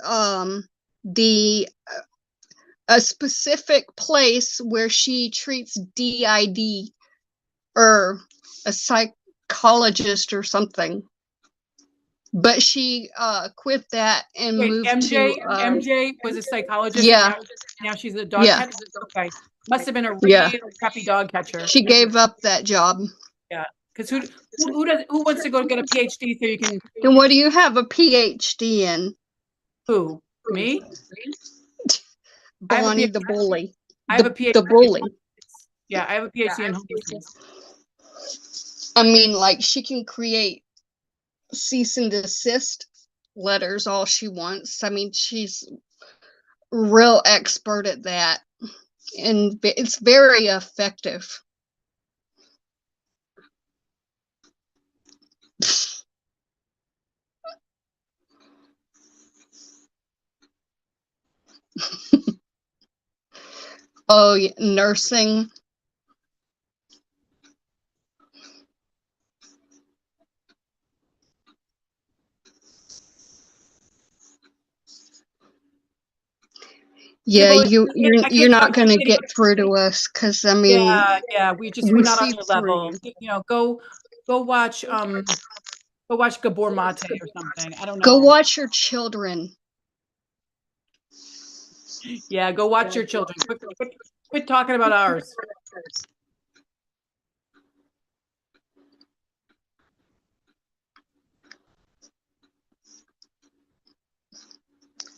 the a specific place where she treats DID or a psychologist or something. But she quit that and Wait, moved MJ, to MJ was a psychologist. yeah. And now she's a dog Yeah. catcher. Okay, must have been a Yeah. really crappy dog catcher. She gave up that job. Because who wants to go get a PhD so you can And what do you have a PhD in? who me? I have a Bonnie PhD. the bully. I have a PhD. The bully. Yeah, I have a PhD in homelessness. I mean, like, she can create cease and desist letters all she wants. I mean, she's real expert at that. And it's very effective. Oh, yeah, nursing. Yeah, Well, you're not gonna get through to us because I mean, yeah, we're we not on see your through level. you. You know, go watch Gabor Mate or something. I don't know. Go watch your children. Yeah, go watch your children. Quit talking about ours.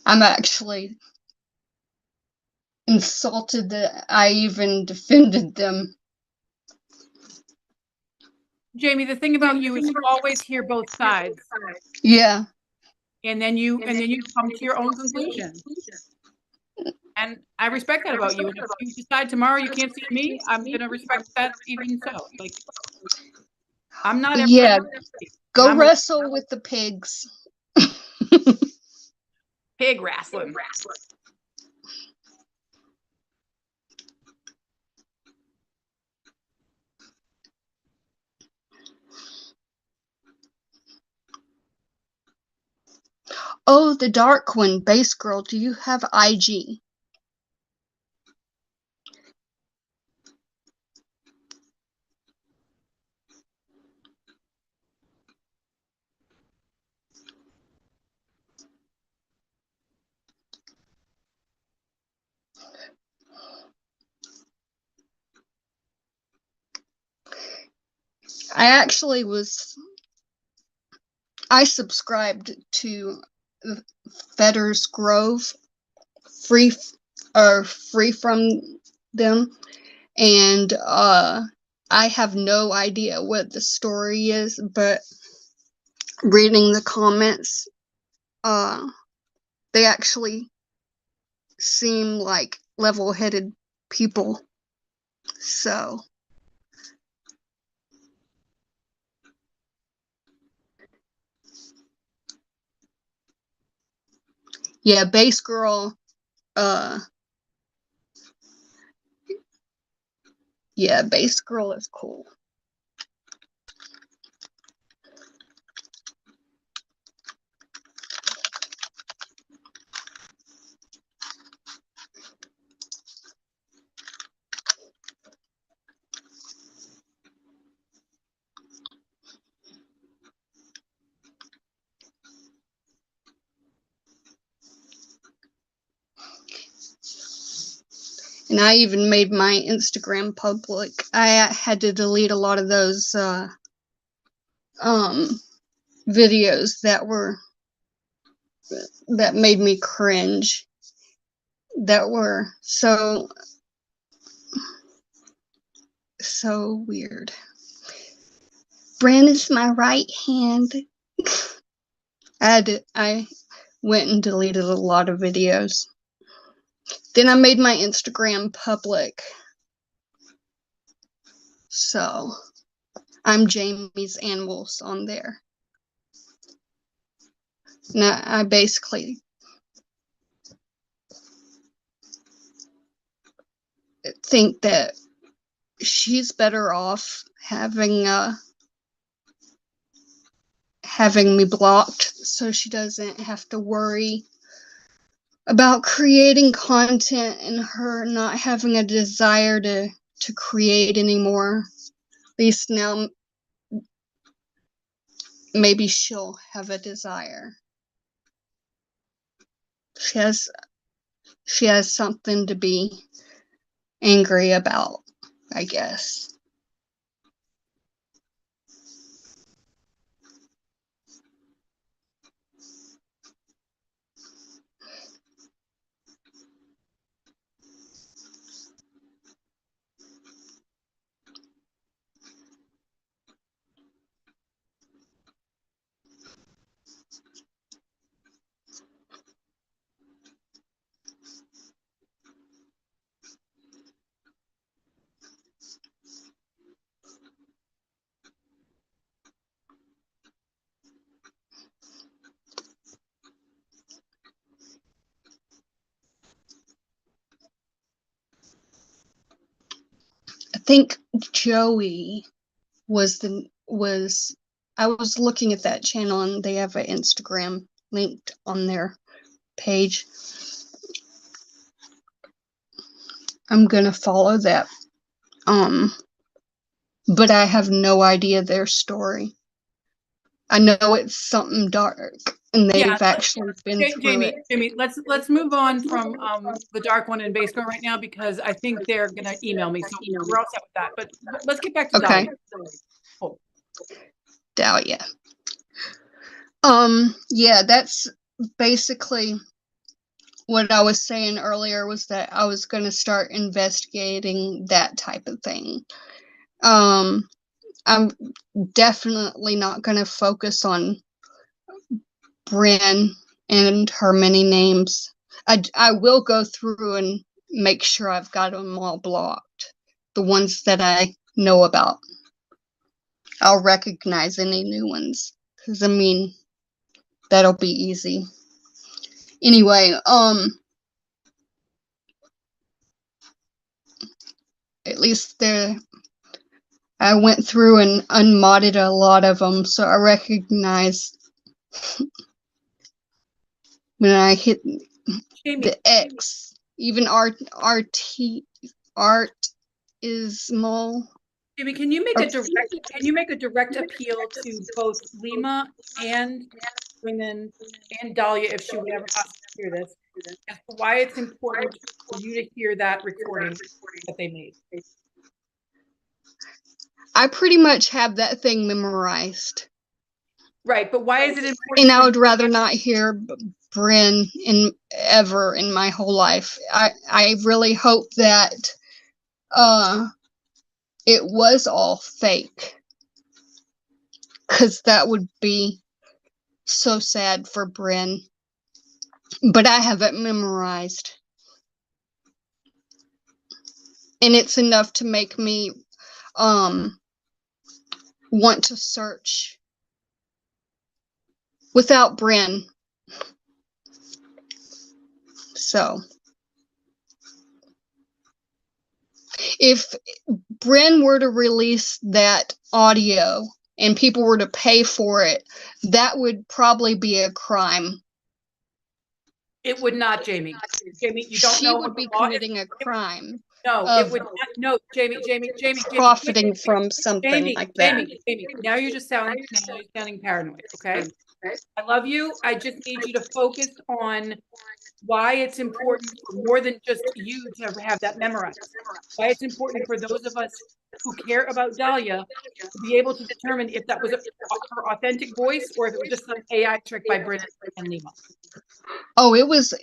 I'm actually insulted that I even defended them. Jamie, the thing about you is you always hear both sides, Yeah. and then you come to your own conclusion. And I respect that about you. And if you decide tomorrow you can't see me, I'm gonna respect that even so. Like, I'm not every Yeah. Go I'm wrestle with the pigs. pig wrestling. Oh, the dark one, Base Girl. Do you have IG? I subscribed to Fetter's Grove, free from them, and I have no idea what the story is, but reading the comments, they actually seem like level-headed people. So yeah, Base Girl, yeah, Base Girl is cool. And I even made my Instagram public. I had to delete a lot of those videos that made me cringe. That were so weird. Brandon's my right hand. I went and deleted a lot of videos. Then I made my Instagram public. So I'm Jamie's Animals on there. Now I basically think that she's better off having me blocked so she doesn't have to worry about creating content and her not having a desire to create anymore. At least now maybe she'll have a desire. She has something to be angry about, I guess. I think Joey was I was looking at that channel and they have an Instagram linked on their page. I'm gonna follow that. But I have no idea their story. I know it's something dark and they've actually been through Jamie, it. Jamie, let's move on from the dark one in baseball right now because I think they're gonna email me, so we're all set with that. But let's get back to Okay. Dahlia. Dahlia. Yeah, that's basically what I was saying earlier was that I was going to start investigating that type of thing. I'm definitely not going to focus on Bryn and her many names. I will go through and make sure I've got them all blocked. The ones that I know about. I'll recognize any new ones. Because, I mean, that'll be easy. Anyway, at least I went through and unmodded a lot of them, so I recognize when I hit the X, even art is small. Jamie, can you make a direct appeal to both Lima and Quinn and Dahlia if she would ever ask to hear this, as to why it's important for you to hear that recording that they made? I pretty much have that thing memorized. Right, but why is it important? And I would rather not hear Bryn ever in my whole life. I really hope that it was all fake. 'Cause that would be so sad for Bryn. But I have it memorized. And it's enough to make me want to search without Bryn. So if Bryn were to release that audio and people were to pay for it, that would probably be a crime. It would not, Jamie. Jamie, you don't know. She would be committing a crime. No, it would not. No, Jamie. Profiting from something like that. Jamie, now you're sounding paranoid, okay? I love you. I just need you to focus on why it's important for more than just you to have that memorized. Why it's important for those of us who care about Dahlia to be able to determine if that was her authentic voice or if it was just some AI trick by Bryn and Lima. Oh, it was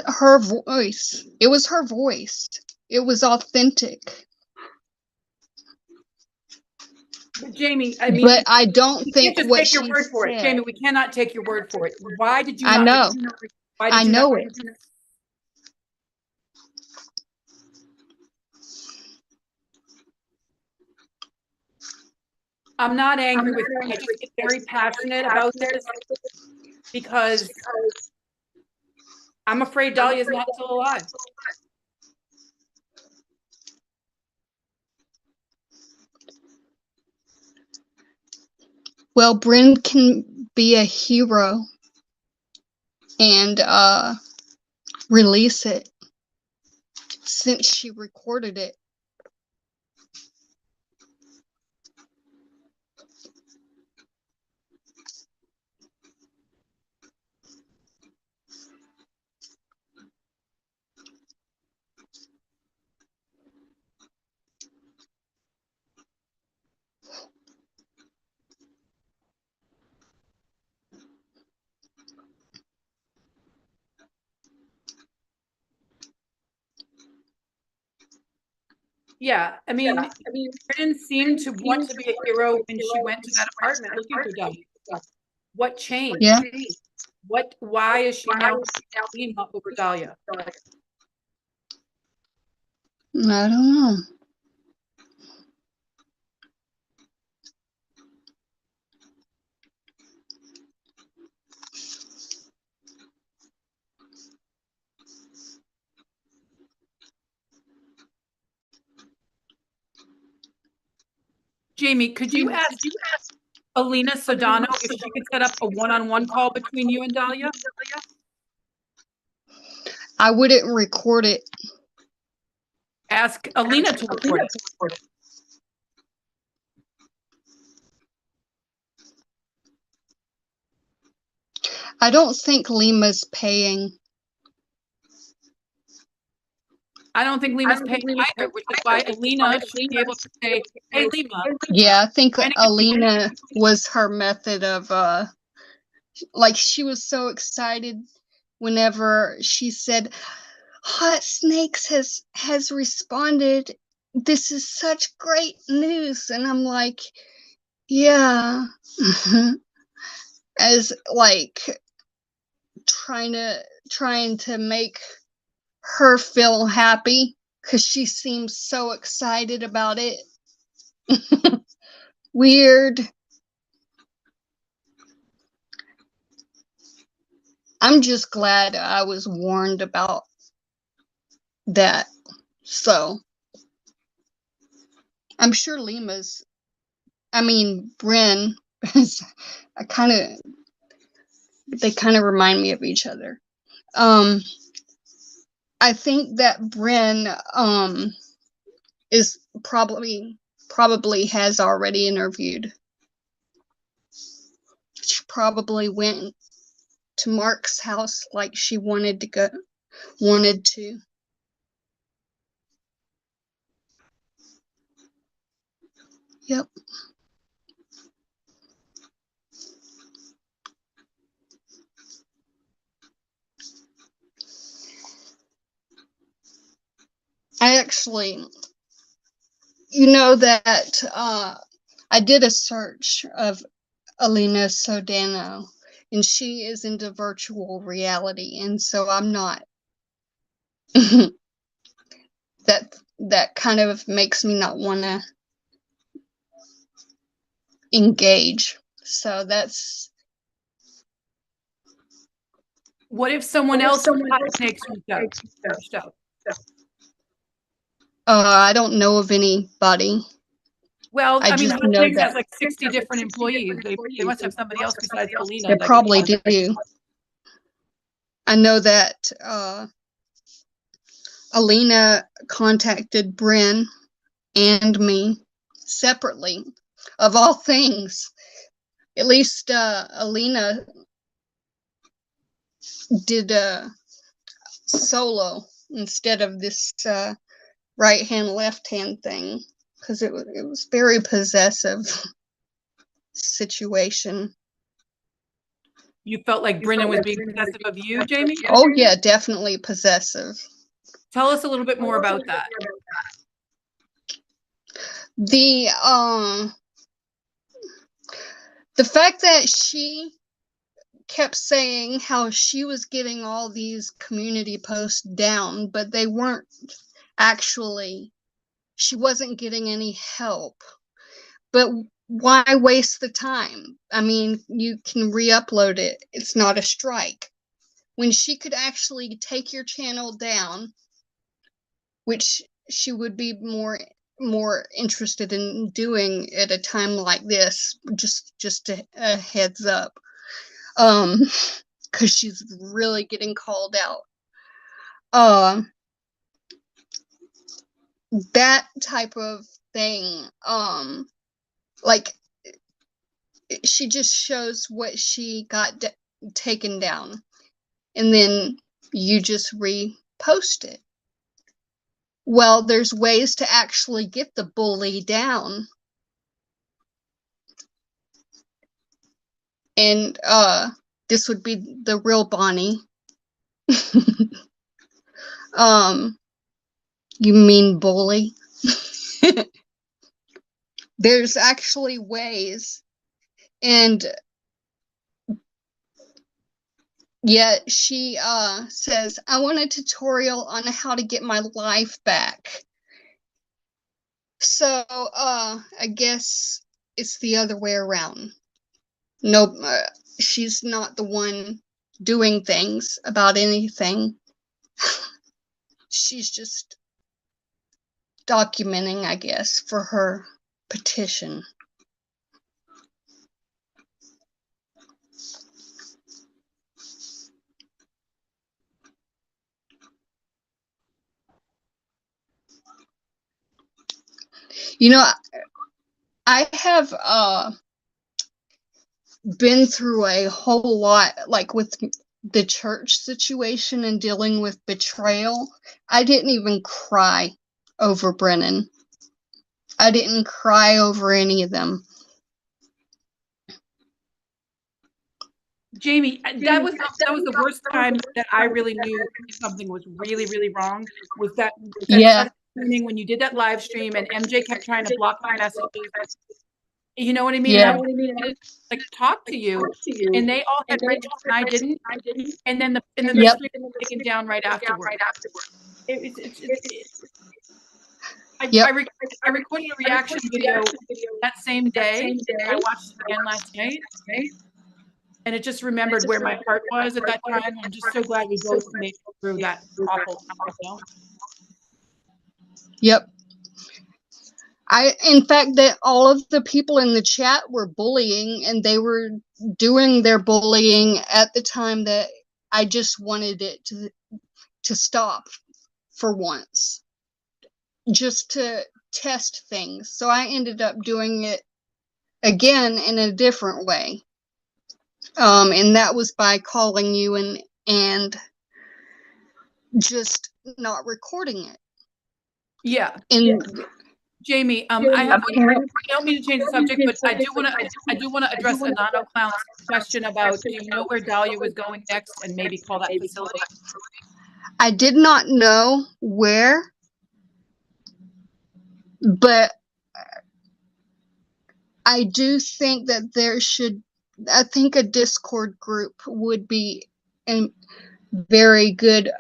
her voice. It was her voice. It was authentic. But Jamie, I mean, but I don't think what take your word for it, Jamie. We cannot take your word for it. Why did you? I know. Why did I know it. I'm not angry with you. I just get very passionate about this because I'm afraid Dahlia is not still alive. Well, Bryn can be a hero and release it since she recorded it. Yeah, I mean, Brennan seemed to want to be a hero when she went to that apartment looking for Dahlia. What changed? Yeah. Why is she now Lima over Dahlia? I don't know. Jamie, could you ask Alina Sodano if she could set up a one-on-one call between you and Dahlia? I wouldn't record it. Ask Alina to record it. I don't think Lima's paying. I don't think Lima's paying either, which is why Alina should be able to say, hey, Lima. Yeah, I think Trying to get- Alina was her method of, like, she was so excited whenever she said, Hot Snakes has responded. This is such great news. And I'm like, yeah. As like trying to make her feel happy because she seems so excited about it. Weird. I'm just glad I was warned about that. So I'm sure Bryn they kind of remind me of each other. I think that Bryn is probably has already interviewed. She probably went to Mark's house like she wanted to. Yep. I actually, that I did a search of Alina Sodano, and she is into virtual reality, and so I'm not. that kind of makes me not want to engage. So that's. What if someone else from Hot Snakes reached out? I don't know of anybody. Well, I mean, just Hot know Snakes that has like 60 different employees. They must have somebody else besides Alina. they that probably can- do. I know that Alina contacted Bryn and me separately, of all things. At least Alina did solo instead of this right hand left hand thing, because it was very possessive situation. You felt like Brennan was being possessive of you, Jamie? Oh yeah, definitely possessive. Tell us a little bit more about that. The fact that she kept saying how she was getting all these community posts down, but they weren't actually, she wasn't getting any help. But why waste the time? I mean, you can re-upload it. It's not a strike. When she could actually take your channel down, which she would be more interested in doing at a time like this, just a heads up, because she's really getting called out. uh that type of thing, like she just shows what she got taken down, and then you just repost it. Well, there's ways to actually get the bully down. And this would be the real Bonnie. You mean bully? There's actually ways. And yet she says, I want a tutorial on how to get my life back. So I guess it's the other way around. Nope, she's not the one doing things about anything. She's just documenting, I guess, for her petition. You know, I have been through a whole lot, like with the church situation and dealing with betrayal. I didn't even cry over Brennan. I didn't cry over any of them. Jamie, that was the worst time that I really knew something was really, really wrong. Was that Yeah. Sunday when you did that live stream and MJ kept trying to block my messages? You know what I mean? Yeah. And I wanted to, like, talk to you, and they all had Rachel and I didn't. And then the Yep. stream was taken down right afterward. Yep. I recorded a reaction video that same day. I watched it again last night. And it just remembered where my heart was at that time. I'm just so glad we both made it through that awful time, you know? Yep. In fact, that all of the people in the chat were bullying, and they were doing their bullying at the time that I just wanted it to stop for once, just to test things. So I ended up doing it again in a different way. And that was by calling you and just not recording it. Yeah. And Jamie, I don't mean to change the subject, but I do want to address Anano Clown's question about, do you know where Dahlia was going next, and maybe call that facility? I did not know where, but I do think that I think a Discord group would be very good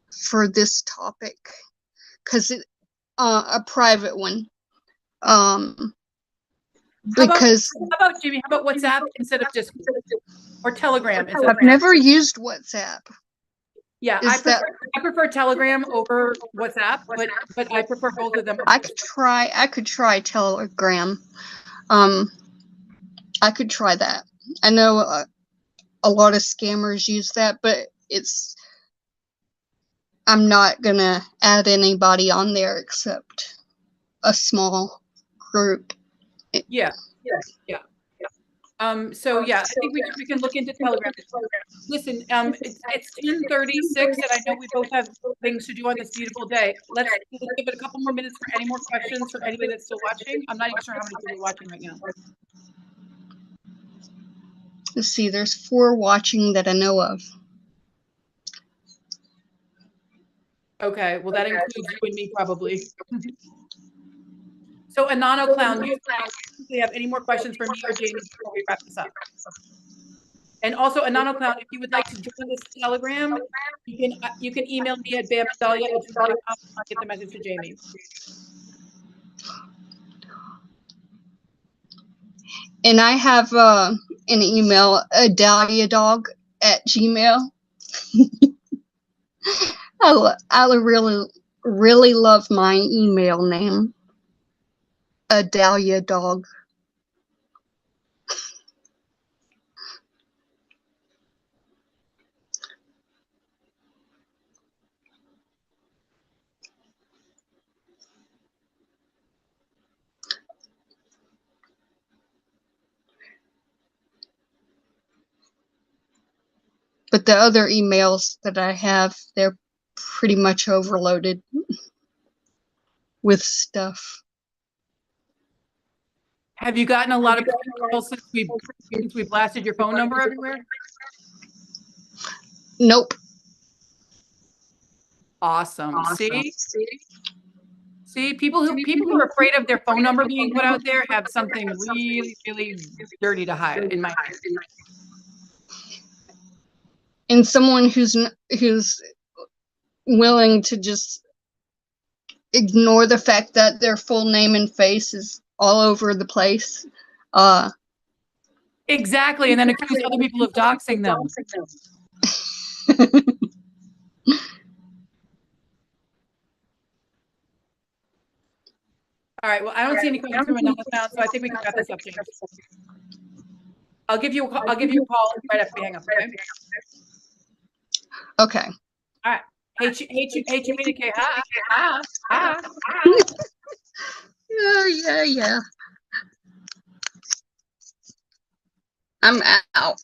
for this topic, because a private one, because how about Jamie? How about WhatsApp instead of Discord, or Telegram? I've never used WhatsApp. Yeah, I prefer Telegram over WhatsApp, but I prefer both of them. I could try Telegram. I could try that. I know a lot of scammers use that, but I'm not gonna add anybody on there except a small group. Yeah. So yeah, I think we can look into Telegram. Listen, it's 10:36, and I know we both have things to do on this beautiful day. Let's give it a couple more minutes for any more questions for anybody that's still watching. I'm not even sure how many people are watching right now. Let's see, there's 4 watching that I know of. Okay, well that includes you and me probably. So Anano Clown, do you have any more questions for me or Jamie before we wrap this up? And also, Anano Clown, if you would like to join this Telegram, you can email me at bamdalia@gmail.com. I'll get the message to Jamie. And I have an email, dahliadog@gmail. I really love my email name, a Dahlia Dog. But the other emails that I have, they're pretty much overloaded with stuff. Have you gotten a lot of calls since we blasted your phone number everywhere? Nope. Awesome. See, people who are afraid of their phone number being put out there have something really, really dirty to hide, in my opinion. And someone who's willing to just ignore the fact that their full name and face is all over the place. Exactly, and then accuse other people of doxing them. All right, well, I don't see any questions from another sound, so I think we can wrap this up, James. I'll give you a call right after we hang up, okay? Okay. All right. Hey, communicate. Yeah. I'm out.